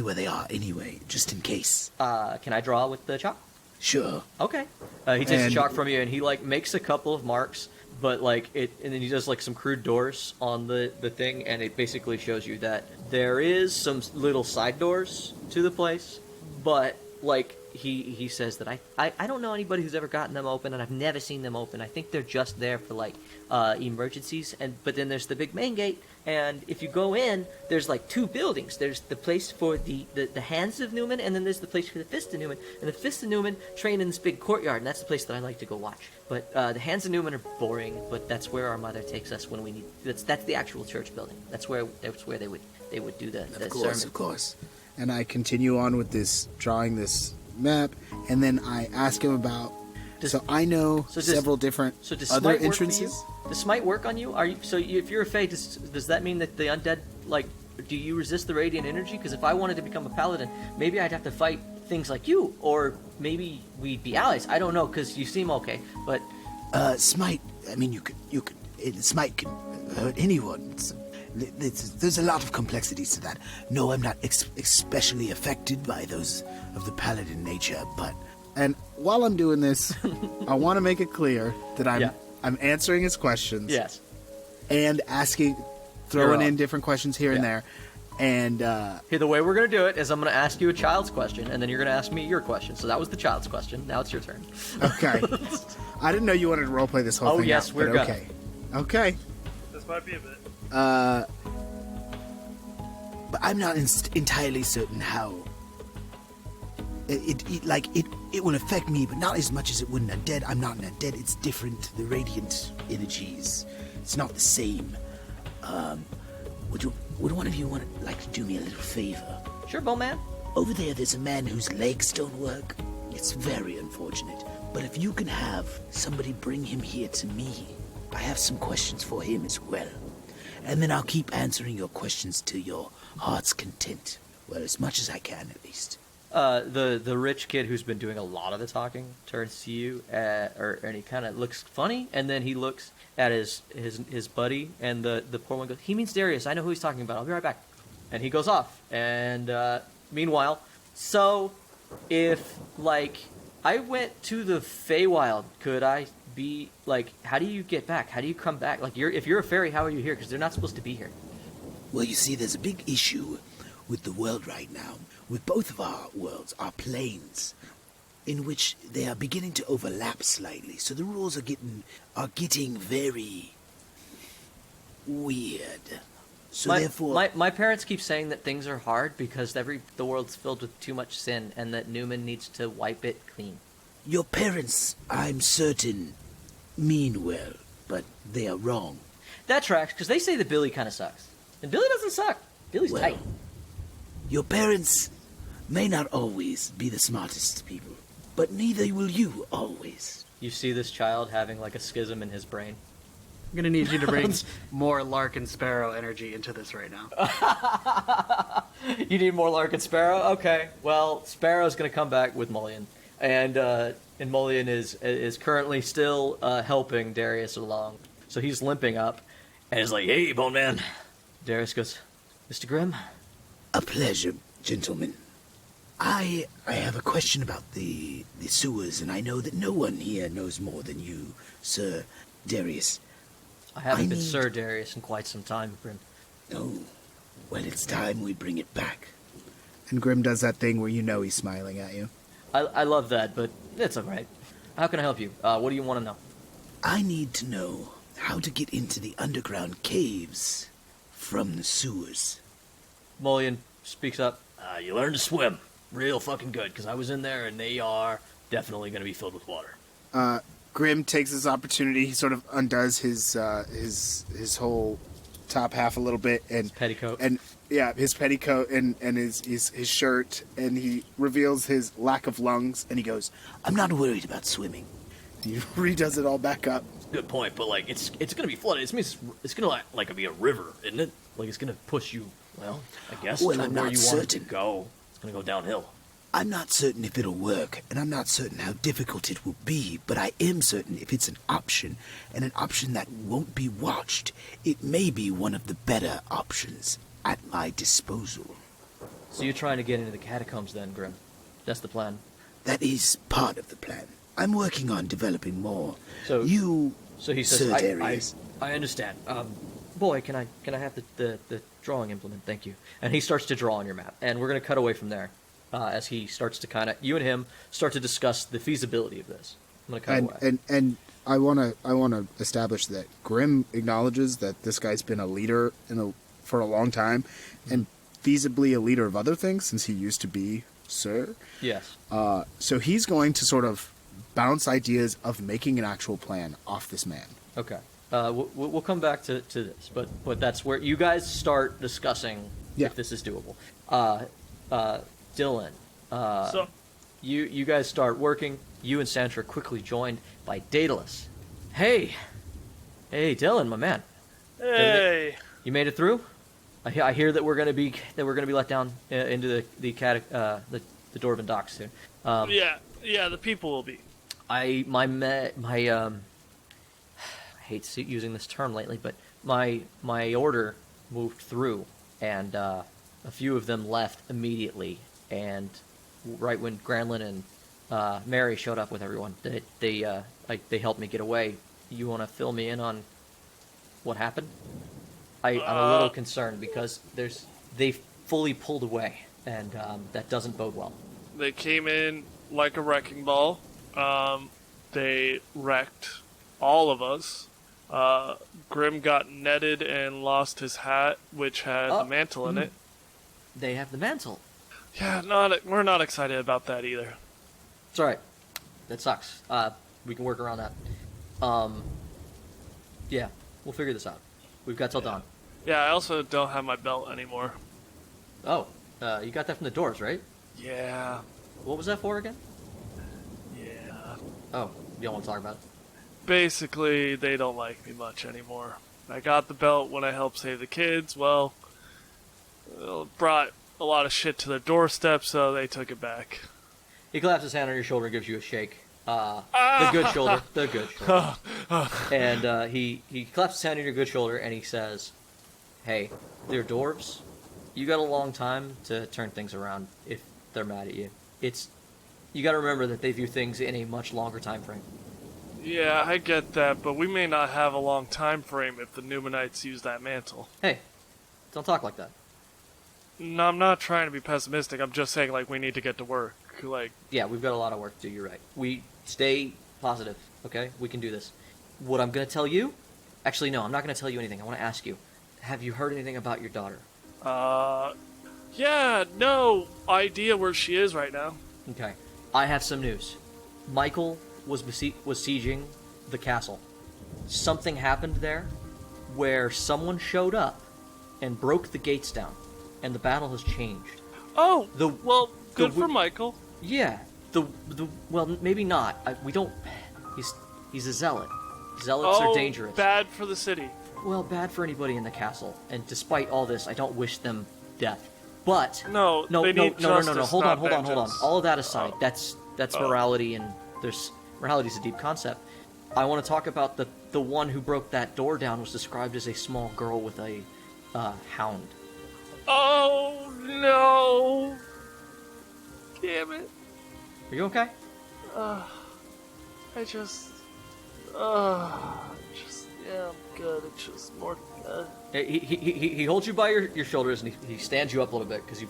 Speaker 5: where they are anyway, just in case.
Speaker 2: Can I draw with the chalk?
Speaker 5: Sure.
Speaker 2: Okay. He takes the
Speaker 3: And-
Speaker 2: chalk from you and he like makes a couple of marks, but like and then he does like some crude doors on the thing, and it basically shows you that there is some little side doors to the place, but like he says that I don't know anybody who's ever gotten them open, and I've never seen them open. I think they're just there for like emergencies, but then there's the big main gate, and if you go in, there's like two buildings. There's the place for the hands of Numen, and then there's the place for the fist of Numen, and the fist of Numen train in this big courtyard, and that's the place that I like to go watch. But the hands of Numen are boring, but that's where our mother takes us when we need. That's the actual church building. That's where they would do the sermon.
Speaker 5: Of course.
Speaker 3: And I continue on with drawing this map, and then I ask him about. So I know several different
Speaker 2: does
Speaker 3: other
Speaker 2: smite work
Speaker 3: entrances.
Speaker 2: for you? Does smite work on you? If you're a fae, does that mean that the undead, like, do you resist the radiant energy? Because if I wanted to become a paladin, maybe I'd have to fight things like you, or maybe we'd be allies. I don't know, because you seem okay, but
Speaker 5: Smite, I mean, Smite can hurt anyone. There's a lot of complexities to that. No, I'm not especially affected by those of the paladin nature, but...
Speaker 3: And while I'm doing this, I want to make it clear that
Speaker 2: Yeah.
Speaker 3: I'm answering his questions.
Speaker 2: yes.
Speaker 3: And throwing
Speaker 2: You're
Speaker 3: in
Speaker 2: on.
Speaker 3: different questions here and
Speaker 2: Yeah.
Speaker 3: there. And
Speaker 2: Here, the way we're going to do it is I'm going to ask you a child's question, and then you're going to ask me your question. So that was the child's question. Now it's your turn.
Speaker 3: okay, I didn't know you wanted to roleplay this whole
Speaker 2: Oh,
Speaker 3: thing.
Speaker 2: yes,
Speaker 3: out,
Speaker 2: we're
Speaker 3: but
Speaker 2: gonna.
Speaker 3: okay.
Speaker 1: This might be a bit.
Speaker 5: But I'm not entirely certain how it will affect me, but not as much as it would an undead. I'm not an undead. It's different. The radiant energies, it's not the same. Would one of you like to do me a little favor?
Speaker 2: Sure, Bowman.
Speaker 5: Over there's a man whose legs don't work. It's very unfortunate. But if you can have somebody bring him here to me, I have some questions for him as well. And then I'll keep answering your questions to your heart's content. Well, as much as I can, at least.
Speaker 2: The rich kid who's been doing a lot of the talking turns to you, and he kind of looks funny, and then he looks at his buddy, and the poor one goes, "He means Darius. I know who he's talking about. I'll be right back." And he goes off. And meanwhile, so if like I went to the Feywild, could I be like? How do you get back? How do you come back? Like if you're a fairy, how are you here? Because they're not supposed to be here.
Speaker 5: Well, you see, there's a big issue with the world right now. With both of our worlds, our planes, in which they are beginning to overlap slightly. So the rules are getting very weird. So therefore,
Speaker 2: my parents keep saying that things are hard because the world's filled with too much sin, and that Newman needs to wipe it clean.
Speaker 5: your parents, I'm certain, mean well, but they are wrong.
Speaker 2: That tracks, because they say that Billy kind of sucks. And Billy doesn't suck. Billy's
Speaker 5: Well,
Speaker 2: tight.
Speaker 5: Your parents may not always be the smartest people, but neither will you always.
Speaker 2: You see this child having like a schism in his brain.
Speaker 4: I'm gonna need you to bring more Lark and Sparrow energy into this right now.
Speaker 2: You need more Lark and Sparrow? Okay. Well, Sparrow's going to come back with Mullion. And Mullion is currently still helping Darius along. So he's limping up. And he's like, "Hey, Bone Man." Darius goes, "Mr. Grimm?"
Speaker 5: A pleasure, gentlemen. I have a question about the sewers, and I know that no one here knows more than you, Sir Darius.
Speaker 2: I haven't been
Speaker 5: need-
Speaker 2: Sir Darius in quite some time, Grimm.
Speaker 5: Oh, well, it's time we bring it back.
Speaker 3: And Grimm does that thing where you know he's smiling at you.
Speaker 2: I love that, but it's alright. How can I help you? What do you want to know?
Speaker 5: I need to know how to get into the underground caves from the sewers.
Speaker 2: Mullion speaks up. You learn to swim. real fucking good, because I was in there, and they are definitely going to be filled with water.
Speaker 3: Grimm takes this opportunity. He sort of undoes his whole top half a little bit, and
Speaker 2: Petticoat.
Speaker 3: and yeah, his petticoat and his shirt, and he reveals his lack of lungs, and he goes,
Speaker 5: I'm not worried about swimming.
Speaker 3: he redoes it all back up.
Speaker 2: Good point, but like it's gonna be flooded. It means it's gonna like be a river, isn't it? Like it's gonna push you. Well, I guess
Speaker 5: Well,
Speaker 2: to
Speaker 5: I'm
Speaker 2: where
Speaker 5: not
Speaker 2: you want it to
Speaker 5: certain.
Speaker 2: go. It's gonna go downhill.
Speaker 5: I'm not certain if it'll work, and I'm not certain how difficult it will be, but I am certain if it's an option, and an option that won't be watched, it may be one of the better options at my disposal.
Speaker 2: So you're trying to get into the catacombs, then, Grimm? That's the plan.
Speaker 5: That is part of the plan. I'm working on developing more.
Speaker 2: So
Speaker 5: You,
Speaker 2: So he says,
Speaker 5: Sir
Speaker 2: I
Speaker 5: Darius.
Speaker 2: understand. Boy, can I have the drawing implement? Thank you. And he starts to draw on your map, and we're gonna cut away from there as he starts to you and him start to discuss the feasibility of this. I'm gonna cut away.
Speaker 3: And I wanna establish that Grimm acknowledges that this guy's been a leader for a long time, and feasibly a leader of other things since he used to be Sir.
Speaker 2: Yes.
Speaker 3: So he's going to sort of bounce ideas of making an actual plan off this man.
Speaker 2: Okay. We'll come back to this, but that's where you guys start discussing
Speaker 3: Yeah.
Speaker 2: if this is doable. Dylan,
Speaker 1: So,
Speaker 2: you guys start working. You and Sandra are quickly joined by Daedalus. Hey, Dylan, my man,
Speaker 1: hey.
Speaker 2: you made it through. I hear that we're gonna be let down into the Dwarven docks soon.
Speaker 1: Yeah, the people will be.
Speaker 2: I hate using this term lately, but my order moved through, and a few of them left immediately. And right when Granlin and Mary showed up with everyone, they helped me get away. You want to fill me in on what happened? I'm a little concerned because they fully pulled away, and that doesn't bode well.
Speaker 1: They came in like a wrecking ball. They wrecked all of us. Grimm got netted and lost his hat, which had the mantle in it.
Speaker 2: They have the mantle.
Speaker 1: Yeah, we're not excited about that either.
Speaker 2: It's alright. That sucks. We can work around that. Yeah, we'll figure this out. We've got till dawn.
Speaker 1: Yeah, I also don't have my belt anymore.
Speaker 2: Oh, you got that from the doors, right?
Speaker 1: Yeah.
Speaker 2: What was that for again?
Speaker 1: Yeah.
Speaker 2: Oh, you don't want to talk about it?
Speaker 1: Basically, they don't like me much anymore. I got the belt when I helped save the kids. Well, it brought a lot of shit to their doorstep, so they took it back.
Speaker 2: He claps his hand on your shoulder and gives you a shake. The good shoulder. The good shoulder. And he claps his hand on your good shoulder and he says, hey, they're dwarves. You got a long time to turn things around if they're mad at you. You got to remember that they view things in a much longer time frame.
Speaker 1: Yeah, I get that, but we may not have a long time frame if the Numenites use that mantle.
Speaker 2: Hey, don't talk like that.
Speaker 1: No, I'm not trying to be pessimistic. I'm just saying, like, we need to get to work. Like,
Speaker 2: Yeah, we've got a lot of work to do. You're right. We stay positive, okay? We can do this. What I'm going to tell you... Actually, no, I'm not going to tell you anything. I want to ask you. Have you heard anything about your daughter?
Speaker 1: yeah, no idea where she is right now.
Speaker 2: Okay. I have some news. Michael was sieging the castle. Something happened there where someone showed up and broke the gates down, and the battle has changed.
Speaker 1: Oh,
Speaker 2: The-
Speaker 1: well, good
Speaker 2: the-
Speaker 1: for Michael.
Speaker 2: Yeah. Well, maybe not. We don't... He's a zealot. Zealots are dangerous.
Speaker 1: Bad for the city.
Speaker 2: Well, bad for anybody in the castle. And despite all this, I don't wish them death. But
Speaker 1: No,
Speaker 2: no.
Speaker 1: they need justice,
Speaker 2: Hold on.
Speaker 1: not vengeance.
Speaker 2: All of that aside, that's morality, and morality is a deep concept. I want to talk about the one who broke that door down was described as a small girl with a hound.
Speaker 1: Oh, no. Damn it.
Speaker 2: Are you okay?
Speaker 1: Yeah, I'm good. It's just more,
Speaker 2: He holds you by your shoulders and he stands you up a little bit because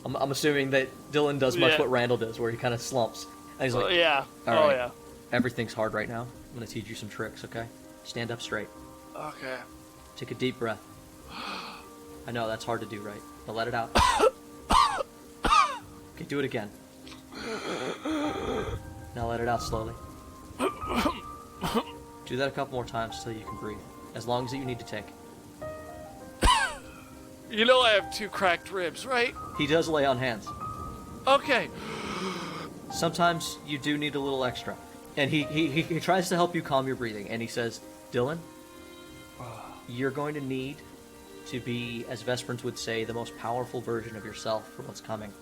Speaker 2: I'm assuming that Dylan does much
Speaker 1: Yeah.
Speaker 2: what Randall does, where he kind of slumps. And he's like,
Speaker 1: yeah.
Speaker 2: All
Speaker 1: Oh,
Speaker 2: right.
Speaker 1: yeah.
Speaker 2: Everything's hard right now. I'm going to teach you some tricks, okay? Stand up straight.
Speaker 1: Okay.
Speaker 2: Take a deep breath. I know, that's hard to do, right? But let it out. Okay, do it again. Now let it out slowly. Do that a couple more times till you can breathe. As long as you need to take.
Speaker 1: You know I have 2 cracked ribs, right?
Speaker 2: He does lay on hands.
Speaker 1: Okay.
Speaker 2: Sometimes you do need a little extra. And he tries to help you calm your breathing, and he says, Dylan, you're going to need to be, as Vesperans would say, the most powerful version of yourself for what's coming.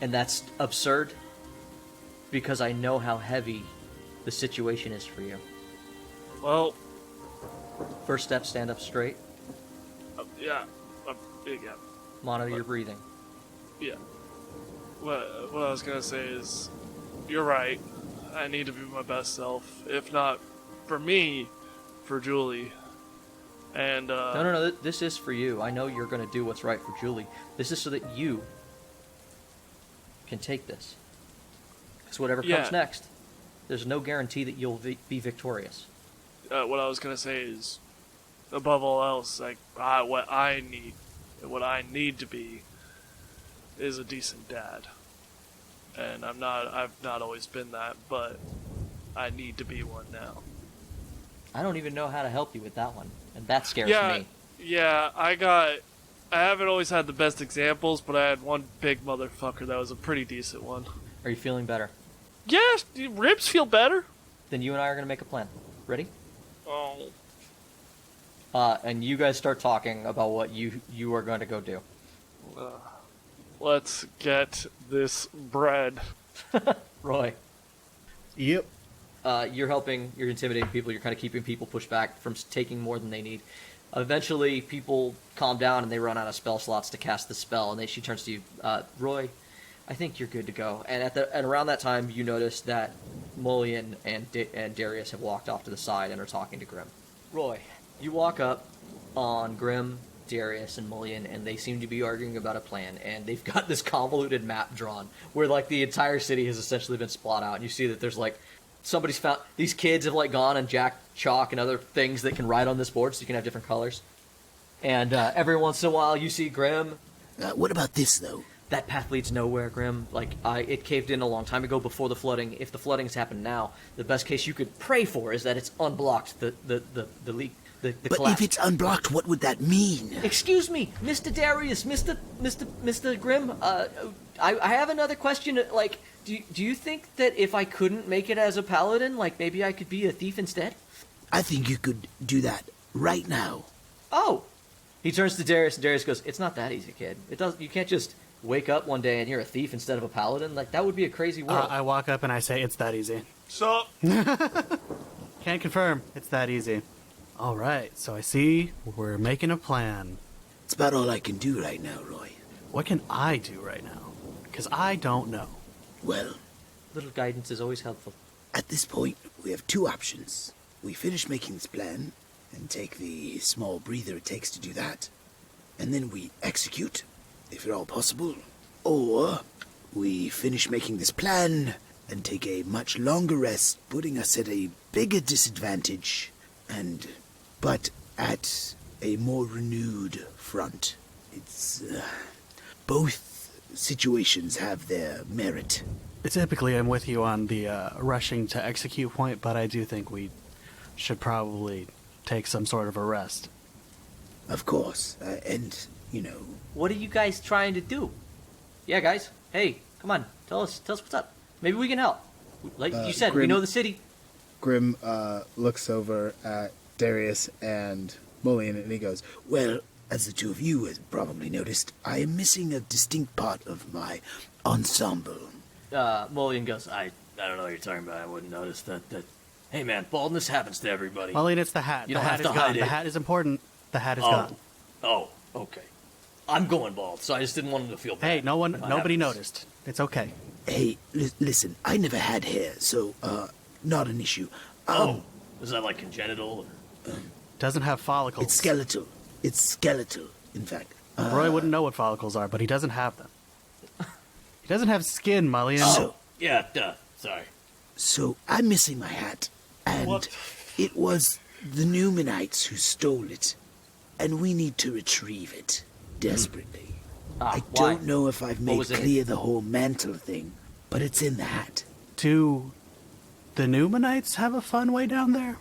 Speaker 2: And that's absurd, because I know how heavy the situation is for you.
Speaker 1: Well,
Speaker 2: First step, stand up straight.
Speaker 1: yeah.
Speaker 2: Monitor your breathing.
Speaker 1: Yeah. What I was gonna say is, you're right. I need to be my best self. If not for me, for Julie. And,
Speaker 2: No, this is for you. I know you're going to do what's right for Julie. This is so that you can take this. Because whatever comes next, there's no guarantee that you'll be victorious.
Speaker 1: What I was gonna say is, above all else, like, what I need to be is a decent dad. And I've not always been that, but I need to be one now.
Speaker 2: I don't even know how to help you with that one, and that scares me.
Speaker 1: Yeah, I haven't always had the best examples, but I had one big motherfucker that was a pretty decent one.
Speaker 2: Are you feeling better?
Speaker 1: Yes, ribs feel better.
Speaker 2: Then you and I are going to make a plan. Ready?
Speaker 1: Oh.
Speaker 2: And you guys start talking about what you are going to go do.
Speaker 1: Let's get this bread.
Speaker 2: Roy.
Speaker 4: Yep.
Speaker 2: You're helping, you're intimidating people, you're kind of keeping people pushed back from taking more than they need. Eventually, people calm down and they run out of spell slots to cast the spell, and she turns to you, Roy, I think you're good to go. And around that time, you notice that Mullion and Darius have walked off to the side and are talking to Grimm. Roy, you walk up on Grimm, Darius, and Mullion, and they seem to be arguing about a plan, and they've got this convoluted map drawn where, like, the entire city has essentially been split out, and you see that there's, like, somebody's found, these kids have, like, gone and jacked chalk and other things that can write on this board so you can have different colors. And every once in a while, you see Grimm.
Speaker 5: What about this, though?
Speaker 2: That path leads nowhere, Grimm. Like, it caved in a long time ago before the flooding. If the flooding has happened now, the best case you could pray for is that it's unblocked, the leak. But
Speaker 5: if it's unblocked, what would that mean?
Speaker 2: Excuse me, Mr. Darius, Mr. Grimm, I have another question. Like, do you think that if I couldn't make it as a paladin, like, maybe I could be a thief instead?
Speaker 5: I think you could do that right now.
Speaker 2: Oh! He turns to Darius, and Darius goes, it's not that easy, kid. You can't just wake up one day and you're a thief instead of a paladin. Like, that would be a crazy world.
Speaker 4: I walk up and I say, it's that easy.
Speaker 1: Sup?
Speaker 4: Can't confirm. It's that easy. All right, so I see we're making a plan.
Speaker 5: It's about all I can do right now, Roy.
Speaker 4: What can I do right now? Because I don't know.
Speaker 5: Well,
Speaker 2: Little guidance is always helpful.
Speaker 5: at this point, we have 2 options. We finish making this plan and take the small breather it takes to do that, and then we execute, if at all possible. Or we finish making this plan and take a much longer rest, putting us at a bigger disadvantage, but at a more renewed front. It's, both situations have their merit.
Speaker 4: Typically, I'm with you on the rushing to execute point, but I do think we should probably take some sort of a rest.
Speaker 5: Of course, and, you know...
Speaker 2: What are you guys trying to do? Yeah, guys. Hey, come on. Tell us what's up. Maybe we can help. Like you said, we
Speaker 3: Grimm-
Speaker 2: know the city.
Speaker 3: Grimm looks over at Darius and Mullion, and he goes,
Speaker 5: Well, as the 2 of you have probably noticed, I am missing a distinct part of my ensemble.
Speaker 2: Mullion goes, I don't know what you're talking about. I wouldn't notice that. Hey, man, baldness happens to everybody.
Speaker 4: Well, it's the hat.
Speaker 2: You
Speaker 4: The
Speaker 2: don't
Speaker 4: hat
Speaker 2: have
Speaker 4: is
Speaker 2: to
Speaker 4: gone.
Speaker 2: hide it.
Speaker 4: The hat is important. The hat is gone.
Speaker 2: Oh, okay. I'm going bald, so I just didn't want him to feel bad.
Speaker 4: Hey,
Speaker 2: about
Speaker 4: nobody
Speaker 2: this.
Speaker 4: noticed. It's okay.
Speaker 5: Hey, listen, I never had hair, so, not an issue.
Speaker 2: Is that like congenital?
Speaker 4: Doesn't have follicles.
Speaker 5: It's skeletal. It's skeletal, in fact.
Speaker 4: Roy wouldn't know what follicles are, but he doesn't have them. He doesn't have skin, Mullion.
Speaker 5: So,
Speaker 2: Yeah, duh. Sorry.
Speaker 5: so I'm missing my hat, and
Speaker 1: What?
Speaker 5: it was the Newmanites who stole it, and we need to retrieve it desperately. I
Speaker 2: why?
Speaker 5: don't know if I've made
Speaker 2: was in it?
Speaker 5: clear the whole mantle thing, but it's in the hat.
Speaker 4: Do the Newmanites have a fun way down there?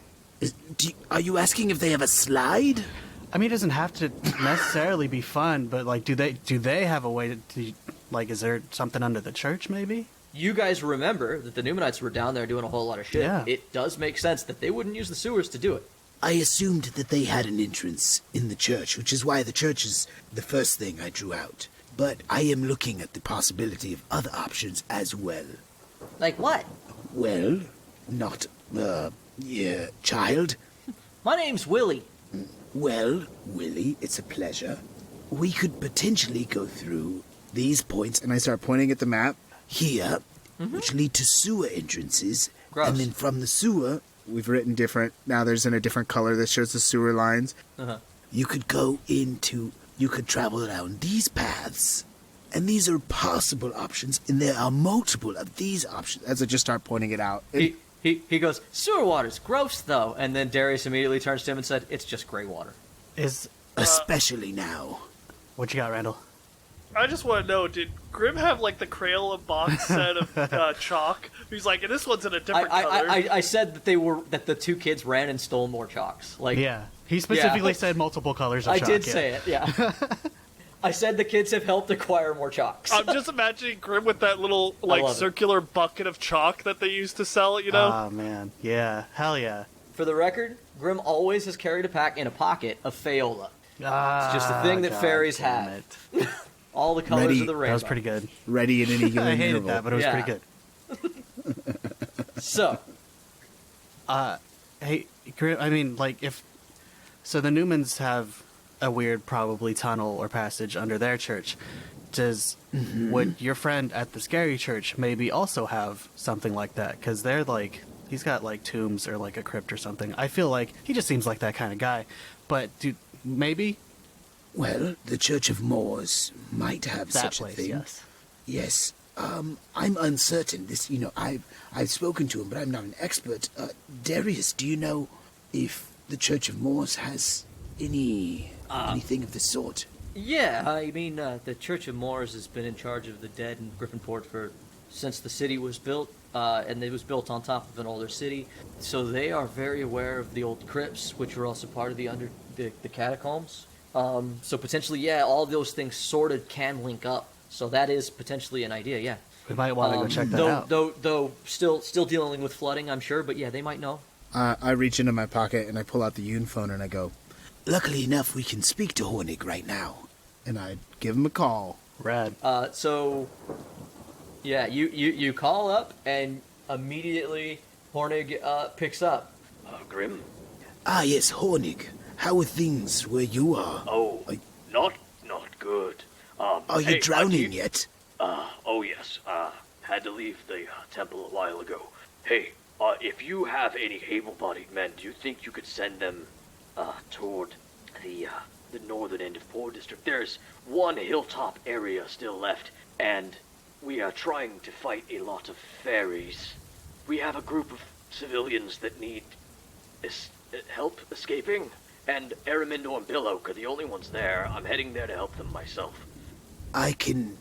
Speaker 5: Are you asking if they have a slide?
Speaker 4: I mean, it doesn't have to necessarily be fun, but like, do they have a way to like? Is there something under the church, maybe?
Speaker 2: You guys remember that the Newmanites were down there doing a whole lot of shit.
Speaker 4: Yeah.
Speaker 2: It does make sense that they wouldn't use the sewers to do it.
Speaker 5: I assumed that they had an entrance in the church, which is why the church is the first thing I drew out. But I am looking at the possibility of other options as well.
Speaker 2: Like what?
Speaker 5: Well, not, child.
Speaker 2: My name's Willie.
Speaker 5: Well, Willie, it's a pleasure. We could potentially go through these points
Speaker 3: And I start pointing at the map.
Speaker 5: here, which lead to sewer entrances.
Speaker 2: Gross.
Speaker 5: And then from the sewer,
Speaker 3: We've written different. Now there's in a different color that shows the sewer lines.
Speaker 5: you could you could travel down these paths. And these are possible options, and there are multiple of these options.
Speaker 3: As I just start pointing it out.
Speaker 2: He goes, sewer water's gross, though. And then Darius immediately turns to him and said, it's just gray water.
Speaker 5: Especially now.
Speaker 4: What you got, Randall?
Speaker 1: I just want to know, did Grimm have, like, the Crayola box set of chalk? He's like, and this one's in a different color.
Speaker 2: I said that the two kids ran and stole more chalks. Like,
Speaker 4: Yeah, he specifically said multiple colors of
Speaker 2: I
Speaker 4: chalk.
Speaker 2: did
Speaker 4: yeah.
Speaker 2: say it, yeah. I said the kids have helped acquire more chalks.
Speaker 1: I'm just imagining Grimm with that little,
Speaker 2: love it.
Speaker 1: circular bucket of chalk that they used to sell, you know?
Speaker 4: Oh man, yeah, hell yeah.
Speaker 2: For the record, Grimm always has carried a pack in a pocket of Fayola.
Speaker 4: It's
Speaker 2: just a thing that fairies have. All the colors
Speaker 3: Ready.
Speaker 2: of the rainbow.
Speaker 4: That was pretty good.
Speaker 3: Ready in any given
Speaker 4: I hated
Speaker 3: interval.
Speaker 4: that, but it was
Speaker 2: Yeah.
Speaker 4: pretty good.
Speaker 2: So,
Speaker 4: Hey, I mean, like, so the Newmans have a weird, probably tunnel or passage under their church. Would your friend at the scary church maybe also have something like that? Because they're like, he's got like tombs or like a crypt or something. I feel like he just seems like that kind of guy. But maybe
Speaker 5: Well, the Church of Moors might have
Speaker 4: that
Speaker 5: such
Speaker 4: place,
Speaker 5: a thing.
Speaker 4: yes.
Speaker 5: Yes. I'm uncertain. I've spoken to him, but I'm not an expert. Darius, do you know if the Church of Moors has anything of the sort?
Speaker 2: yeah, I mean, the Church of Moors has been in charge of the dead in Griffinport since the city was built, and it was built on top of an older city. So they are very aware of the old crypts, which were also part of the catacombs. So potentially, yeah, all those things sort of can link up. So that is potentially an idea, yeah.
Speaker 4: We might want to go check that out.
Speaker 2: Though still dealing with flooding, I'm sure, but yeah, they might know.
Speaker 3: I reach into my pocket and I pull out the Yoon phone and I go,
Speaker 5: Luckily enough, we can speak to Hornig right now.
Speaker 3: and I give him a call.
Speaker 4: Rad.
Speaker 2: So, yeah, you call up and immediately Hornig picks up.
Speaker 6: Grimm?
Speaker 5: Ah, yes, Hornig. How are things where you are?
Speaker 6: Oh, not good.
Speaker 5: Are you drowning yet?
Speaker 6: Oh yes. Had to leave the temple a while ago. Hey, if you have any able-bodied men, do you think you could send them toward the northern end of Poor District? There's one hilltop area still left, and we are trying to fight a lot of fairies. We have a group of civilians that need help escaping, and Aramindor and Billoak are the only ones there. I'm heading there to help them myself.
Speaker 5: I can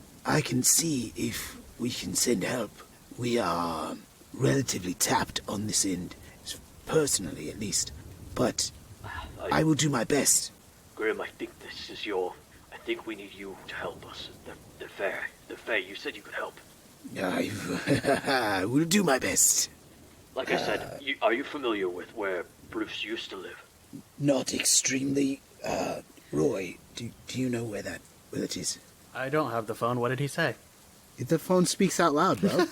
Speaker 5: see if we can send help. We are relatively tapped on this end, personally at least. But I will do my best.
Speaker 6: Grimm, I think I think we need you to help us. The fair, you said you could help.
Speaker 5: I will do my best.
Speaker 6: Like I said, are you familiar with where Bruce used to live?
Speaker 5: Not extremely. Roy, do you know where that is?
Speaker 4: I don't have the phone. What did he say?
Speaker 3: The phone speaks out loud, bro.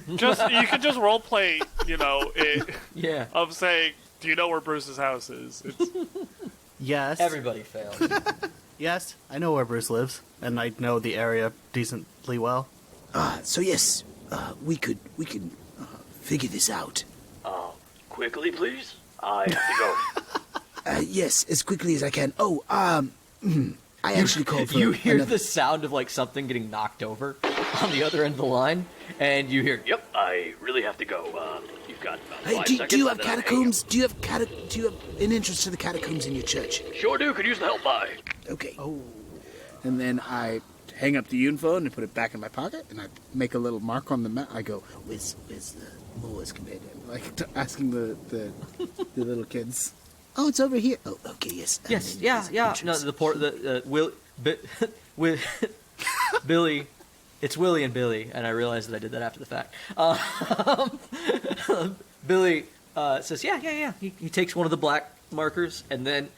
Speaker 1: You could just roleplay,
Speaker 2: Yeah.
Speaker 1: of saying, do you know where Bruce's house is?
Speaker 4: Yes.
Speaker 2: Everybody failed.
Speaker 4: Yes, I know where Bruce lives, and I know the area decently well.
Speaker 5: So yes, we can figure this out.
Speaker 6: Quickly, please. I have to go.
Speaker 5: Yes, as quickly as I can. Oh, I actually called for
Speaker 2: You hear
Speaker 5: another...
Speaker 2: the sound of like something getting knocked over on the other end of the line, and you hear,
Speaker 6: Yep, I really have to go. You've got about
Speaker 5: Hey,
Speaker 6: 5
Speaker 5: do
Speaker 6: seconds.
Speaker 5: you have
Speaker 6: and then I'm
Speaker 5: catacombs? Do you have an entrance to the catacombs in your church?
Speaker 6: hanging up. Sure do. Could use the help. Bye.
Speaker 5: Okay.
Speaker 3: And then I hang up the phone and put it back in my pocket, and I make a little mark on the map. I go, where's the Moors commander? Like asking the little kids. Oh, it's over here. Oh, okay, yes.
Speaker 2: Yes, yeah. No, Billy. It's Willie and Billy, and I realized that I did that after the fact. Billy says, yeah. He takes one of the black markers, and then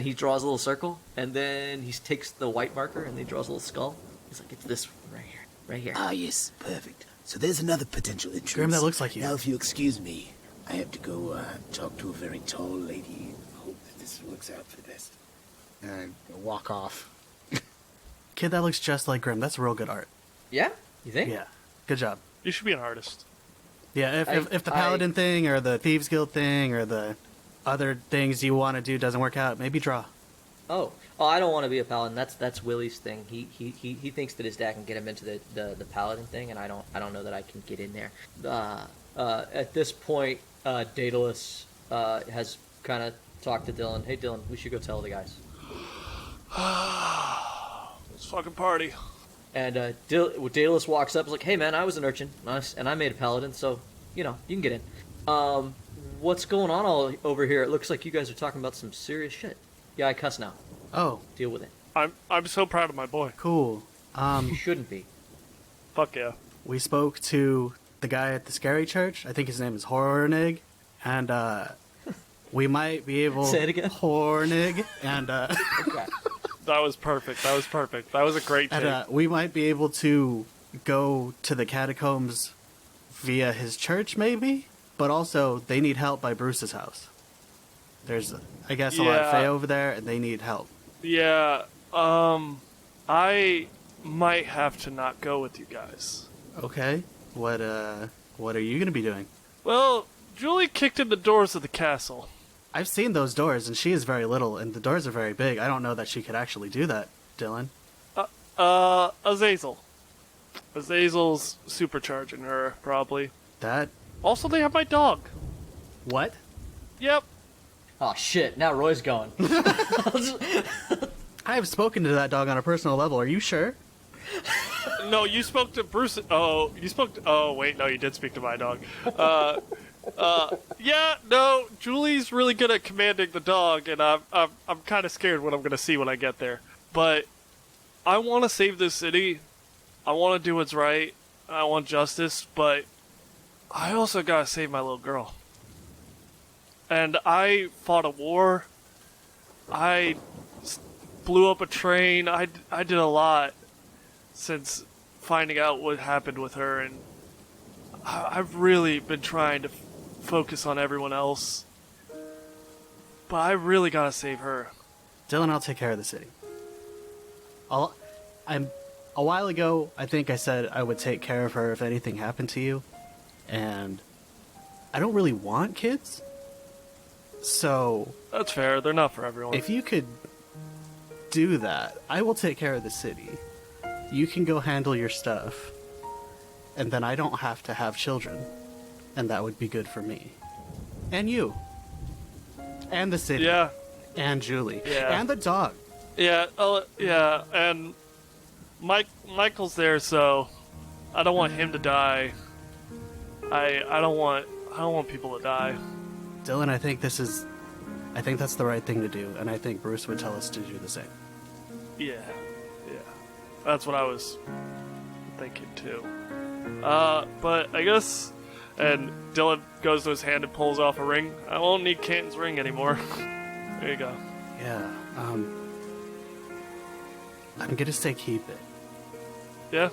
Speaker 2: he draws a little circle, and then he takes the white marker, and he draws a little skull. He's like, it's this one right here.
Speaker 5: Ah, yes, perfect. So there's another potential entrance.
Speaker 4: Grim, that looks like you.
Speaker 5: Now, if you excuse me, I have to go talk to a very tall lady. Hope that this works out for the best.
Speaker 3: And I walk off.
Speaker 4: Kid, that looks just like Grimm. That's real good art.
Speaker 2: Yeah? You think?
Speaker 4: Yeah. Good job.
Speaker 1: You should be an artist.
Speaker 4: Yeah, if the Paladin thing or the Thieves Guild thing or the other things you want to do doesn't work out, maybe draw.
Speaker 2: Oh, I don't want to be a paladin. That's Willie's thing. He thinks that his dad can get him into the paladin thing, and I don't know that I can get in there. At this point, Daedalus has kind of talked to Dylan. Hey, Dylan, we should go tell the guys.
Speaker 1: Let's fucking party.
Speaker 2: And Daedalus walks up. Is like, hey man, I was an urchin, and I made a paladin, so you can get in. What's going on all over here? It looks like you guys are talking about some serious shit. Yeah, I cuss now.
Speaker 4: Oh,
Speaker 2: Deal with it.
Speaker 1: I'm so proud of my boy.
Speaker 4: cool.
Speaker 2: You shouldn't be.
Speaker 1: Fuck yeah.
Speaker 4: We spoke to the guy at the Scary Church. I think his name is Hornig, and we might be able.
Speaker 2: Say it again.
Speaker 4: Hornig, and
Speaker 2: Okay.
Speaker 1: That was perfect. That was a great take.
Speaker 4: and we might be able to go to the catacombs via his church, maybe. But also, they need help by Bruce's house. There's, I guess, a lot of Fae over there, and they need help.
Speaker 1: Yeah, I might have to not go with you guys.
Speaker 4: Okay. What are you gonna be doing?
Speaker 1: Well, Julie kicked in the doors of the castle.
Speaker 4: I've seen those doors, and she is very little, and the doors are very big. I don't know that she could actually do that, Dylan.
Speaker 1: Azazel. Azazel's supercharging her, probably.
Speaker 4: That...
Speaker 1: Also, they have my dog.
Speaker 4: What?
Speaker 1: Yep.
Speaker 2: Oh shit! Now Roy's going.
Speaker 4: I have spoken to that dog on a personal level. Are you sure?
Speaker 1: No, you spoke to Bruce. Oh, wait, no, you did speak to my dog. Yeah, no, Julie's really good at commanding the dog, and I'm kind of scared what I'm gonna see when I get there. But I want to save this city. I want to do what's right. I want justice, but I also gotta save my little girl. And I fought a war. I blew up a train. I did a lot since finding out what happened with her, and I've really been trying to focus on everyone else. But I really gotta save her.
Speaker 4: Dylan, I'll take care of the city. A while ago, I think I said I would take care of her if anything happened to you. And I don't really want kids. So...
Speaker 1: That's fair. They're not for everyone.
Speaker 4: if you could do that, I will take care of the city. You can go handle your stuff. And then I don't have to have children. And that would be good for me. And you. And the city.
Speaker 1: Yeah.
Speaker 4: And Julie.
Speaker 1: Yeah.
Speaker 4: And the dog.
Speaker 1: Yeah. Yeah. And Michael's there, so I don't want him to die. I don't want people to die.
Speaker 4: Dylan, I think that's the right thing to do, and I think Bruce would tell us to do the same.
Speaker 1: Yeah. That's what I was thinking too. But I guess, and Dylan goes to his hand and pulls off a ring. I won't need Canton's ring anymore. There you go.
Speaker 4: Yeah, I'm gonna say keep it.
Speaker 1: Yeah?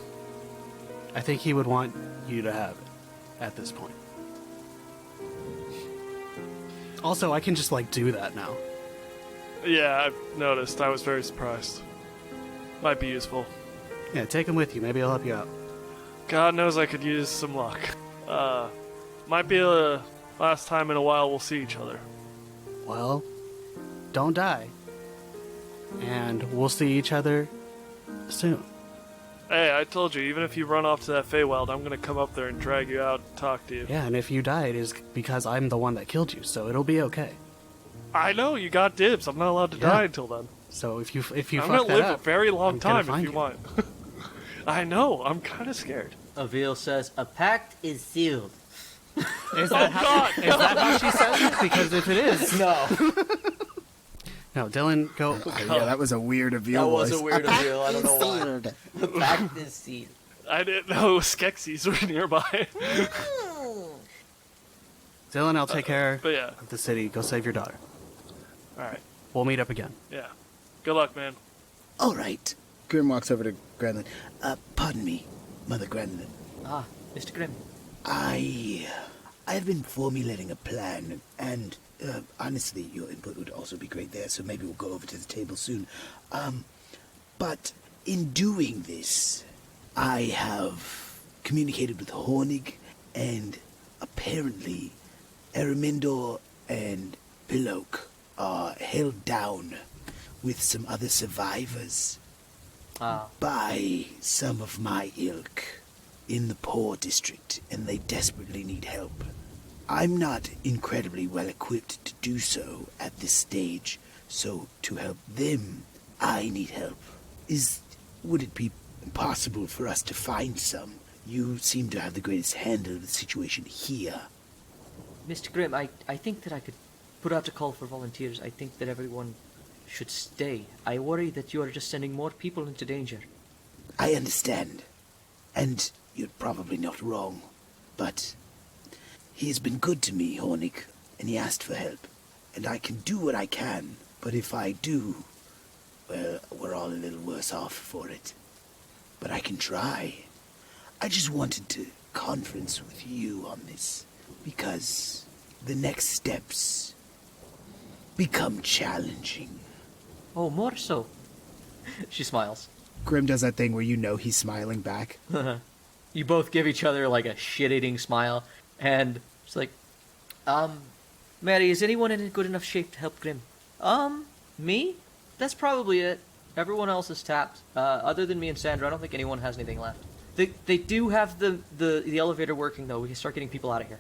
Speaker 4: I think he would want you to have it at this point. Also, I can just, do that now.
Speaker 1: Yeah, I've noticed. I was very surprised. Might be useful.
Speaker 4: Yeah, take him with you. Maybe I'll help you out.
Speaker 1: God knows I could use some luck. Might be the last time in a while we'll see each other.
Speaker 4: Well, don't die. And we'll see each other soon.
Speaker 1: Hey, I told you, even if you run off to that Feywild, I'm gonna come up there and drag you out and talk to you.
Speaker 4: Yeah, and if you die, it is because I'm the one that killed you, so it'll be okay.
Speaker 1: I know, you got dibs. I'm not allowed to die until then.
Speaker 4: So if you
Speaker 1: I'm
Speaker 4: fuck
Speaker 1: gonna
Speaker 4: that
Speaker 1: live
Speaker 4: up,
Speaker 1: a very long
Speaker 4: I'm gonna
Speaker 1: time if
Speaker 4: find
Speaker 1: you want. I know. I'm kind of scared.
Speaker 2: Avil says, "A pact is sealed."
Speaker 4: Is that how she says it? Because if it is,
Speaker 2: No.
Speaker 4: no, Dylan, go.
Speaker 3: Yeah, that was a weird Avil
Speaker 2: That was
Speaker 3: voice.
Speaker 2: a weird reveal. I don't know why.
Speaker 3: Sealed.
Speaker 2: The pact is sealed.
Speaker 1: I didn't know Skeksis were nearby.
Speaker 4: Dylan, I'll take care
Speaker 1: But yeah.
Speaker 4: of the city. Go save your daughter.
Speaker 1: All right.
Speaker 4: We'll meet up again.
Speaker 1: Yeah. Good luck, man.
Speaker 5: All right.
Speaker 3: Grimm walks over to Granlund.
Speaker 5: Pardon me, Mother Granlund.
Speaker 2: Ah, Mr. Grimm.
Speaker 5: I have been formulating a plan, and honestly, your input would also be great there, so maybe we'll go over to the table soon. But in doing this, I have communicated with Hornig, and apparently Erimindor and Pilok are held down with some other survivors by some of my ilk in the poor district, and they desperately need help. I'm not incredibly well equipped to do so at this stage, so to help them, I need help. Would it be possible for us to find some? You seem to have the greatest handle of the situation here.
Speaker 2: Mr. Grimm, I think that I could put out a call for volunteers. I think that everyone should stay. I worry that you are just sending more people into danger.
Speaker 5: I understand, and you're probably not wrong, but he has been good to me, Hornig, and he asked for help, and I can do what I can, but if I do, well, we're all a little worse off for it. But I can try. I just wanted to conference with you on this, because the next steps become challenging.
Speaker 2: Oh, more so. She smiles.
Speaker 3: Grimm does that thing where you know he's smiling back.
Speaker 2: You both give each other like a shit-eating smile, and it's like, Mary, is anyone in good enough shape to help Grimm? Me? That's probably it. Everyone else is tapped. Other than me and Sandra, I don't think anyone has anything left. They do have the elevator working, though. We can start getting people out of here.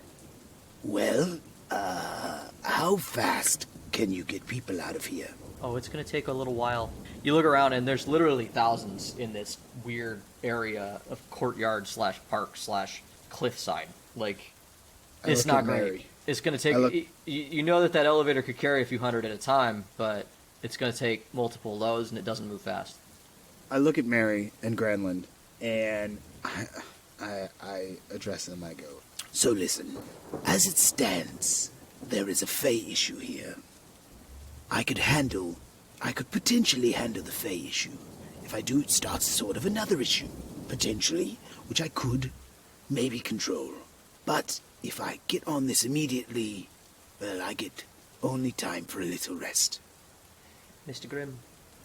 Speaker 5: Well, how fast can you get people out of here?
Speaker 2: Oh, it's going to take a little while. You look around, and there's literally thousands in this weird area of courtyard / park / cliffside. Like,
Speaker 3: I
Speaker 2: it's
Speaker 3: look at
Speaker 2: not great.
Speaker 3: Mary.
Speaker 2: It's going to take... You know that elevator could carry a few hundred at a time, but it's going to take multiple of those, and it doesn't move fast.
Speaker 3: I look at Mary and Granlund, and I address them. I go,
Speaker 5: So listen, as it stands, there is a Fey issue here. I could potentially handle the Fey issue. If I do, it starts sort of another issue, potentially, which I could maybe control. But if I get on this immediately, well, I get only time for a little rest.
Speaker 2: Mr. Grimm,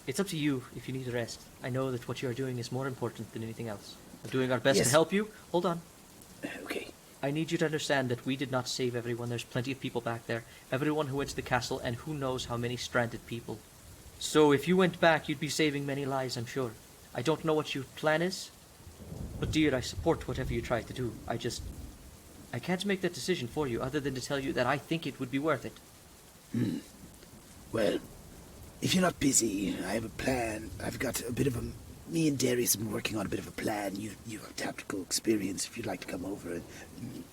Speaker 2: it's up to you if you need a rest. I know that what you are doing is more important than anything else. I'm doing our best
Speaker 5: Yes.
Speaker 2: to help you. Hold on.
Speaker 5: Okay.
Speaker 2: I need you to understand that we did not save everyone. There's plenty of people back there. Everyone who went to the castle, and who knows how many stranded people. So if you went back, you'd be saving many lives, I'm sure. I don't know what your plan is, but dear, I support whatever you try to do. I can't make that decision for you, other than to tell you that I think it would be worth it.
Speaker 5: Well, if you're not busy, I have a plan. I've got a bit of a... Me and Darius have been working on a bit of a plan. You have tactical experience. If you'd like to come over and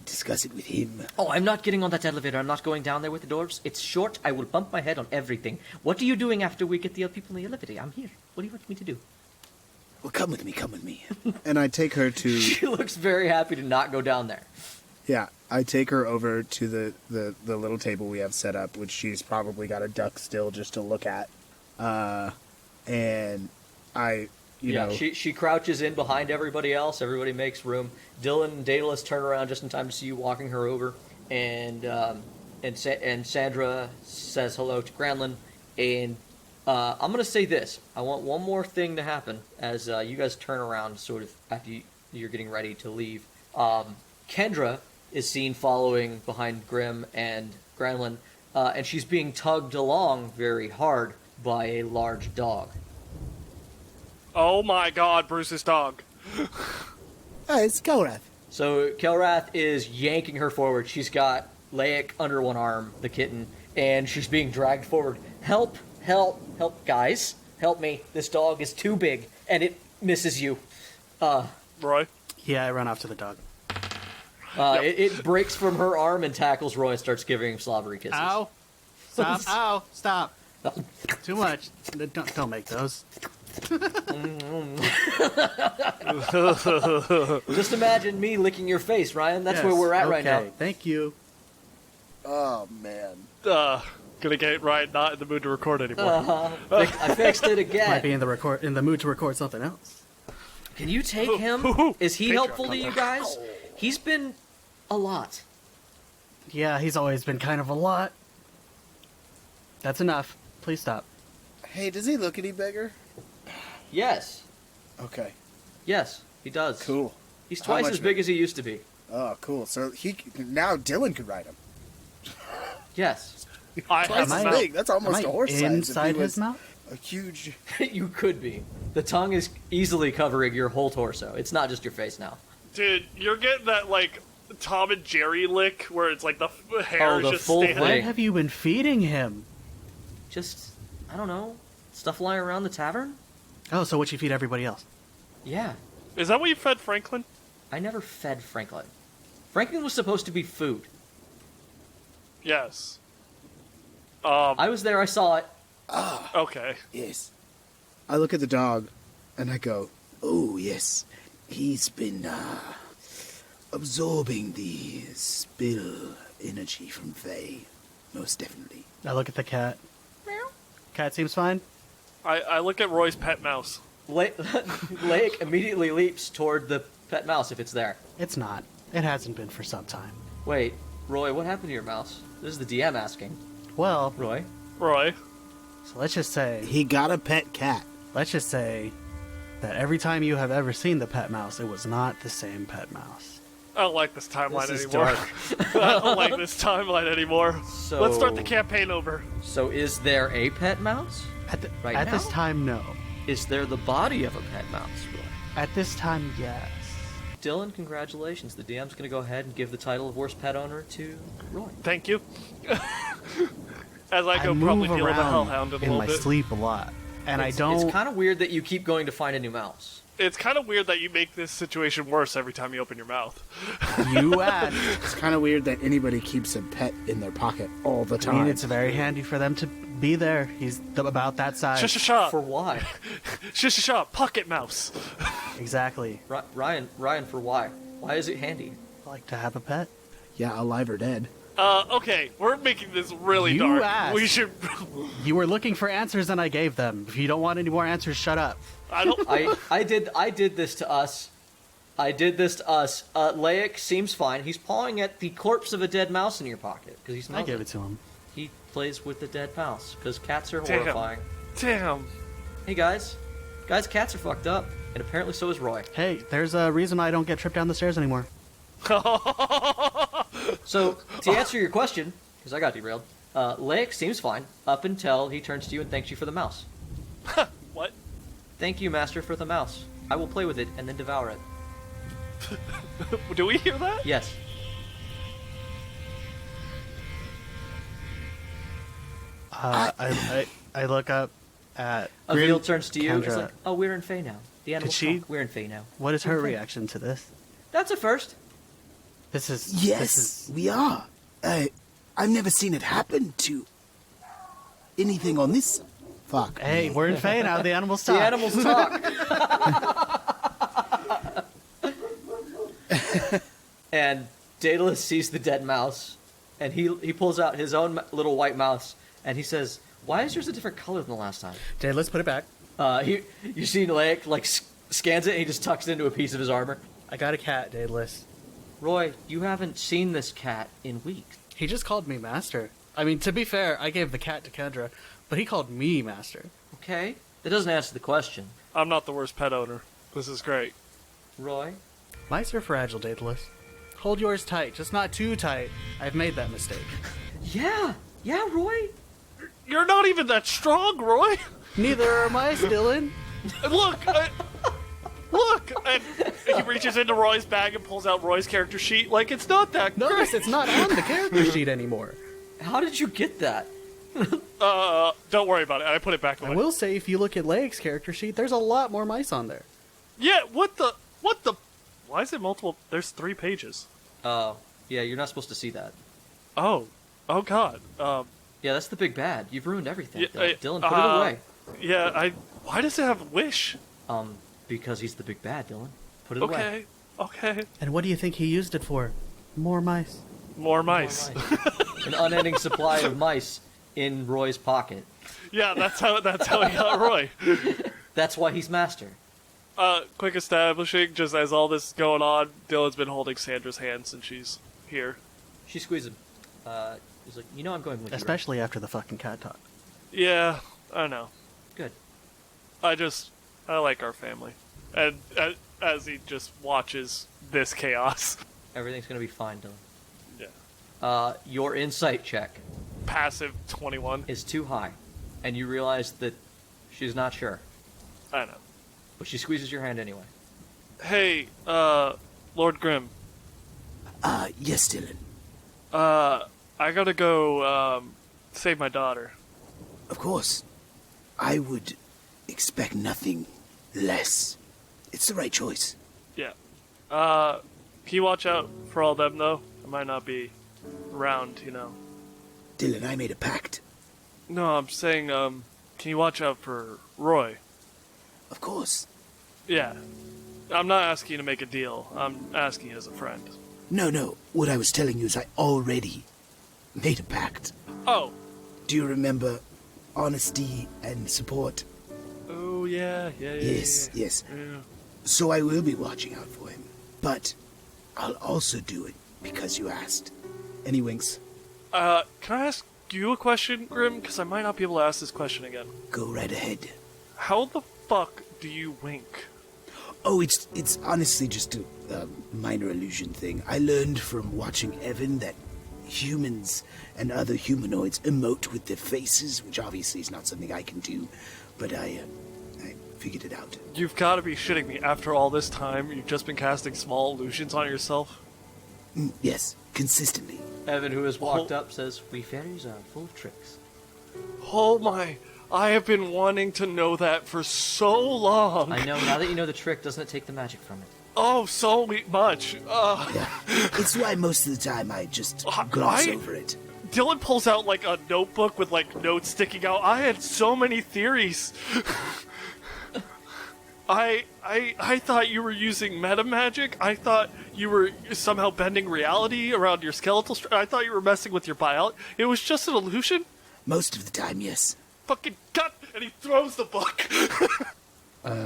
Speaker 5: discuss it with him.
Speaker 2: Oh, I'm not getting on that elevator. I'm not going down there with the dwarves. It's short. I will bump my head on everything. What are you doing after we get the other people in the elevator? I'm here. What do you want me to do?
Speaker 5: Well, come with me.
Speaker 3: and I take her to.
Speaker 2: She looks very happy to not go down there.
Speaker 3: Yeah, I take her over to the little table we have set up, which she's probably got a duck still just to look at. And I, you know...
Speaker 2: She crouches in behind everybody else. Everybody makes room. Dylan and Daedalus turn around just in time to see you walking her over. And Sandra says hello to Granlund. And I'm going to say this. I want one more thing to happen as you guys turn around sort of after you're getting ready to leave. Kendra is seen following behind Grimm and Granlund, and she's being tugged along very hard by a large dog.
Speaker 1: Oh my god, Bruce's dog.
Speaker 3: Hey, it's Kelrath.
Speaker 2: So Kelrath is yanking her forward. She's got Laik under one arm, the kitten, and she's being dragged forward. Help, help, help, guys. Help me. This dog is too big, and it misses you.
Speaker 1: Roy?
Speaker 4: Yeah, I run off to the dog.
Speaker 2: It breaks from her arm and tackles Roy and starts giving him slobbery kisses.
Speaker 4: Ow! Stop! Ow! Stop! Too much. Don't make those.
Speaker 2: Just imagine me licking your face, Ryan. That's where we're at right now.
Speaker 4: Thank you.
Speaker 3: Oh man.
Speaker 1: Gonna get Ryan not in the mood to record anymore.
Speaker 2: I fixed it again.
Speaker 4: Might be in the mood to record something else.
Speaker 2: Can you take him? Is he helpful to you guys? He's been a lot.
Speaker 4: Yeah, he's always been kind of a lot. That's enough. Please stop.
Speaker 3: Hey, does he look any bigger?
Speaker 2: Yes.
Speaker 3: Okay.
Speaker 2: Yes, he does.
Speaker 3: Cool.
Speaker 2: He's twice as big as he used to be.
Speaker 3: Oh, cool. So now Dylan could ride him.
Speaker 2: Yes.
Speaker 1: I
Speaker 3: Twice
Speaker 1: have
Speaker 3: as
Speaker 1: a
Speaker 3: big. That's almost a horse size.
Speaker 4: Inside
Speaker 3: If he
Speaker 4: his
Speaker 3: was
Speaker 4: mouth?
Speaker 3: a huge.
Speaker 2: You could be. The tongue is easily covering your whole torso. It's not just your face now.
Speaker 1: Dude, you're getting that, like, Tom and Jerry lick where it's like the hair is
Speaker 2: the
Speaker 1: just
Speaker 2: full
Speaker 1: standing.
Speaker 2: thing.
Speaker 4: What have you been feeding him?
Speaker 2: Just, I don't know, stuff lying around the tavern?
Speaker 4: Oh, so what you feed everybody else?
Speaker 2: Yeah.
Speaker 1: Is that what you fed Franklin?
Speaker 2: I never fed Franklin. Franklin was supposed to be food.
Speaker 1: Yes.
Speaker 2: I was there, I saw it.
Speaker 1: Okay.
Speaker 3: Yes. I look at the dog, and I go,
Speaker 5: Oh, yes. He's been, absorbing the spill energy from Faye. Most definitely.
Speaker 4: I look at the cat. Cat seems fine.
Speaker 1: I look at Roy's pet mouse.
Speaker 2: Lake immediately leaps toward the pet mouse if it's there.
Speaker 4: It's not. It hasn't been for some time.
Speaker 2: Wait, Roy, what happened to your mouse? This is the DM asking.
Speaker 4: Well,
Speaker 2: Roy?
Speaker 1: Roy.
Speaker 4: so let's just say
Speaker 3: he got a pet cat.
Speaker 4: that every time you have ever seen the pet mouse, it was not the same pet mouse.
Speaker 1: I don't like this timeline
Speaker 2: This is
Speaker 1: anymore.
Speaker 2: dark.
Speaker 1: I don't like this timeline anymore.
Speaker 2: So-
Speaker 1: Let's start the campaign over.
Speaker 2: So is there a pet mouse?
Speaker 4: At this
Speaker 2: now?
Speaker 4: time, no.
Speaker 2: Is there the body of a pet mouse, Roy?
Speaker 4: At this time, yes.
Speaker 2: Dylan, congratulations. The DM's going to go ahead and give the title of worst pet owner to Roy.
Speaker 1: Thank you. As I go
Speaker 4: move
Speaker 1: probably deal with the
Speaker 4: around
Speaker 1: hellhound in a
Speaker 4: in
Speaker 1: little
Speaker 4: my
Speaker 1: bit.
Speaker 4: sleep a lot, and I
Speaker 2: It's
Speaker 4: don't.
Speaker 2: kind of weird that you keep going to find a new mouse.
Speaker 1: It's kind of weird that you make this situation worse every time you open your mouth.
Speaker 4: You asked.
Speaker 3: It's kind of weird that anybody keeps a pet in their pocket all the
Speaker 4: I
Speaker 3: time.
Speaker 4: mean, it's very handy for them to be there. He's about that size.
Speaker 1: Shush,
Speaker 2: For why?
Speaker 1: shush, pocket mouse.
Speaker 4: Exactly.
Speaker 2: Ryan, for why? Why is it handy?
Speaker 4: I like to have a pet.
Speaker 3: Yeah, alive or dead.
Speaker 1: Okay, we're making this really
Speaker 4: You
Speaker 1: dark.
Speaker 4: asked.
Speaker 1: We should.
Speaker 4: You were looking for answers, and I gave them. If you don't want any more answers, shut up.
Speaker 1: I don't.
Speaker 2: I did this to us. Laik seems fine. He's pawing at the corpse of a dead mouse in your pocket because he's
Speaker 4: I
Speaker 2: not.
Speaker 4: gave it to him.
Speaker 2: He plays with the dead mouse because cats are
Speaker 1: Damn.
Speaker 2: horrifying.
Speaker 1: Damn.
Speaker 2: Hey guys, cats are fucked up, and apparently so is Roy.
Speaker 4: Hey, there's a reason I don't get tripped down the stairs anymore.
Speaker 2: So to answer your question, because I got derailed, Laik seems fine up until he turns to you and thanks you for the mouse.
Speaker 1: What?
Speaker 2: Thank you, Master, for the mouse. I will play with it and then devour it.
Speaker 1: Do we hear that?
Speaker 2: Yes.
Speaker 4: I look up at
Speaker 2: Avil
Speaker 4: Grimm,
Speaker 2: turns to you. It's
Speaker 4: Kendra.
Speaker 2: like, oh, we're in Fae now. The animals
Speaker 4: she-
Speaker 2: talk. We're in Fae now.
Speaker 4: What is her reaction to this?
Speaker 2: That's a first.
Speaker 4: This is
Speaker 5: Yes, we are. I've never seen it happen to anything on this.
Speaker 3: Fuck.
Speaker 4: Hey, we're in Fae now. The animals talk.
Speaker 2: The animals talk. And Daedalus sees the dead mouse, and he pulls out his own little white mouse, and he says, "Why is yours a different color than the last time?"
Speaker 4: Dad, let's put it back.
Speaker 2: You see Laik like scans it, and he just tucks it into a piece of his armor.
Speaker 4: I got a cat, Daedalus.
Speaker 2: Roy, you haven't seen this cat in weeks.
Speaker 4: He just called me master. I mean, to be fair, I gave the cat to Kendra, but he called me master.
Speaker 2: Okay, that doesn't answer the question.
Speaker 1: I'm not the worst pet owner. This is great.
Speaker 2: Roy,
Speaker 4: Mice are fragile, Daedalus. Hold yours tight, just not too tight. I've made that mistake.
Speaker 2: yeah, Roy.
Speaker 1: You're not even that strong, Roy.
Speaker 4: Neither are mice, Dylan.
Speaker 1: Look. Look. And he reaches into Roy's bag and pulls out Roy's character sheet. Like, it's not that
Speaker 4: Notice
Speaker 1: great.
Speaker 4: it's not on the character sheet anymore.
Speaker 2: How did you get that?
Speaker 1: Don't worry about it. I put it back
Speaker 4: I
Speaker 1: away.
Speaker 4: will say, if you look at Laik's character sheet, there's a lot more mice on there.
Speaker 1: Yeah, what the... What the? Why is it multiple? There's 3 pages.
Speaker 2: Yeah, you're not supposed to see that.
Speaker 1: Oh God.
Speaker 2: Yeah, that's the big bad. You've ruined everything.
Speaker 1: Yeah,
Speaker 2: Dylan, put it away.
Speaker 1: Yeah, Why does it have wish?
Speaker 2: Because he's the big bad, Dylan. Put it away.
Speaker 1: Okay.
Speaker 4: And what do you think he used it for? More mice.
Speaker 1: More mice.
Speaker 2: An unending supply of mice in Roy's pocket.
Speaker 1: Yeah, that's how he got Roy.
Speaker 2: That's why he's master.
Speaker 1: Quick establishing, just as all this is going on, Dylan's been holding Sandra's hand since she's here.
Speaker 2: She squeezes him. He's like, you know I'm going with
Speaker 4: Especially after the fucking cat talk.
Speaker 1: Yeah, I know.
Speaker 2: Good.
Speaker 1: I like our family. And as he just watches this chaos.
Speaker 2: Everything's gonna be fine, Dylan.
Speaker 1: Yeah.
Speaker 2: Your insight check
Speaker 1: Passive 21.
Speaker 2: is too high, and you realize that she's not sure,
Speaker 1: I know.
Speaker 2: but she squeezes your hand anyway.
Speaker 1: Hey, Lord Grimm.
Speaker 5: Yes, Dylan.
Speaker 1: I gotta go, save my daughter.
Speaker 5: Of course. I would expect nothing less. It's the right choice.
Speaker 1: Yeah. Can you watch out for all them, though? I might not be around, you know.
Speaker 5: Dylan, I made a pact.
Speaker 1: No, I'm saying, can you watch out for Roy?
Speaker 5: Of course.
Speaker 1: Yeah. I'm not asking you to make a deal. I'm asking you as a friend.
Speaker 5: No. What I was telling you is I already made a pact.
Speaker 1: Oh.
Speaker 5: Do you remember honesty and support?
Speaker 1: Oh, yeah.
Speaker 5: Yes.
Speaker 1: Yeah.
Speaker 5: So I will be watching out for him. But I'll also do it because you asked. And he winks.
Speaker 1: Can I ask you a question, Grimm? Because I might not be able to ask this question again.
Speaker 5: Go right ahead.
Speaker 1: How the fuck do you wink?
Speaker 5: Oh, it's honestly just a minor illusion thing. I learned from watching Evan that humans and other humanoids emote with their faces, which obviously is not something I can do, but I figured it out.
Speaker 1: You've got to be shitting me. After all this time, you've just been casting small illusions on yourself?
Speaker 5: Yes, consistently.
Speaker 2: Evan, who has walked up, says, "We fairies are full of tricks."
Speaker 1: Oh my... I have been wanting to know that for so long.
Speaker 2: I know, now that you know the trick, doesn't it take the magic from it?
Speaker 1: Oh, so much.
Speaker 5: Yeah. It's why most of the time I just gloss over it.
Speaker 1: Dylan pulls out, like, a notebook with, like, notes sticking out. I had so many theories. I thought you were using meta magic. I thought you were somehow bending reality around your skeletal I thought you were messing with your biology. It was just an illusion?
Speaker 5: Most of the time, yes.
Speaker 1: Fucking cut! And he throws the book.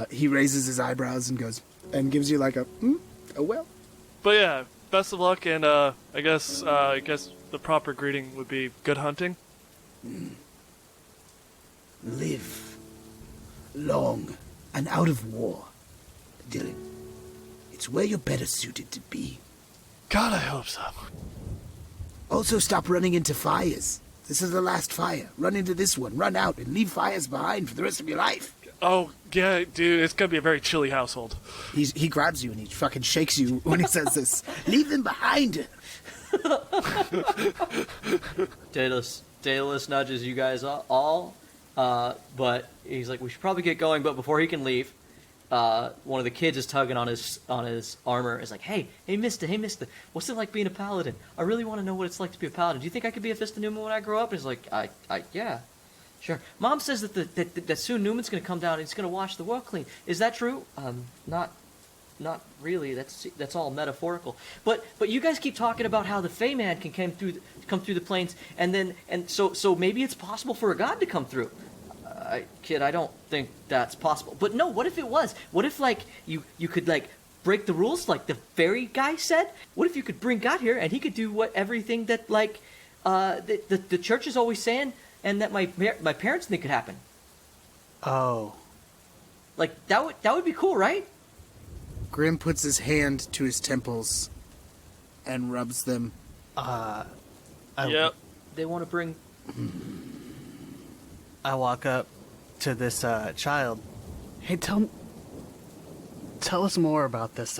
Speaker 3: He raises his eyebrows and goes, and gives you like a, well.
Speaker 1: But yeah, best of luck, and I guess the proper greeting would be good hunting.
Speaker 5: Live long and out of war. Dylan, it's where you're better suited to be.
Speaker 1: God, I hope so.
Speaker 5: Also, stop running into fires. This is the last fire. Run into this one, run out, and leave fires behind for the rest of your life.
Speaker 1: Oh, yeah, dude, it's gonna be a very chilly household.
Speaker 3: He grabs you and he fucking shakes you when he says this.
Speaker 5: Leave them behind.
Speaker 2: Daedalus nudges you guys all, but he's like, we should probably get going, but before he can leave, one of the kids is tugging on his armor. Is like, hey, mister, what's it like being a paladin? I really want to know what it's like to be a paladin. Do you think I could be a Fist of Newman when I grow up? And he's like, yeah, sure. Mom says that soon Newman's gonna come down and he's gonna wash the world clean. Is that true? Not really. That's all metaphorical. But you guys keep talking about how the Fey Man can come through the plains, and so maybe it's possible for a god to come through. Kid, I don't think that's possible. But no, what if it was? What if, like, you could, like, break the rules like the fairy guy said? What if you could bring God here and he could do everything that, like, the church is always saying and that my parents think could happen?
Speaker 4: Oh.
Speaker 2: Like, that would be cool, right?
Speaker 3: Grimm puts his hand to his temples and rubs them.
Speaker 1: Yep.
Speaker 2: They want to bring...
Speaker 4: I walk up to this child. Hey, tell us more about this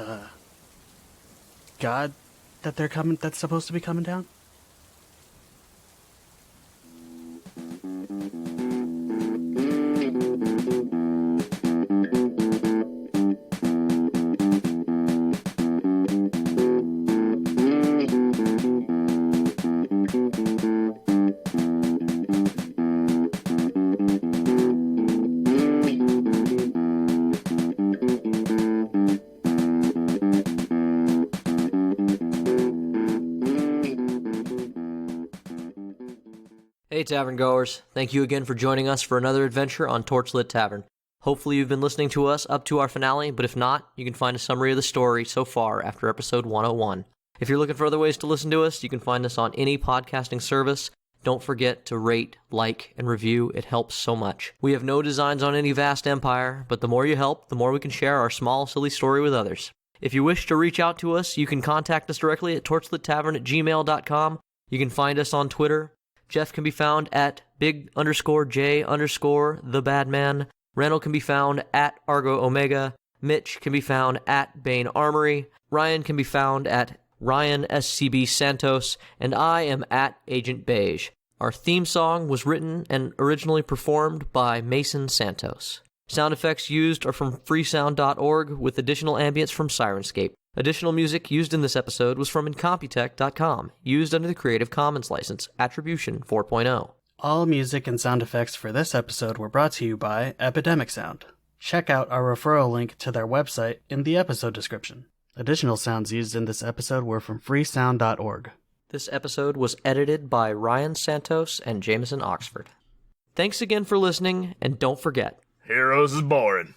Speaker 4: god that's supposed to be coming down.
Speaker 2: Hey, Tavern Goers. Thank you again for joining us for another adventure on Torchlit Tavern. Hopefully you've been listening to us up to our finale, but if not, you can find a summary of the story so far after episode 101. If you're looking for other ways to listen to us, you can find us on any podcasting service. Don't forget to rate, like, and review. It helps so much. We have no designs on any vast empire, but the more you help, the more we can share our small, silly story with others. If you wish to reach out to us, you can contact us directly at torchlittavern@gmail.com. You can find us on Twitter. Jeff can be found at big_J_TheBadman. Randall can be found at Argo Omega. Mitch can be found at Bane Armory. Ryan can be found at Ryan SCB Santos. And I am at Agent Beige. Our theme song was written and originally performed by Mason Santos. Sound effects used are from freesound.org with additional ambience from Sirenscape. Additional music used in this episode was from Incompetech.com, used under the Creative Commons license, Attribution 4.0.
Speaker 4: All music and sound effects for this episode were brought to you by Epidemic Sound. Check out our referral link to their website in the episode description. Additional sounds used in this episode were from freesound.org.
Speaker 2: This episode was edited by Ryan Santos and Jameson Oxford. Thanks again for listening, and don't forget,
Speaker 7: Heroes is boring.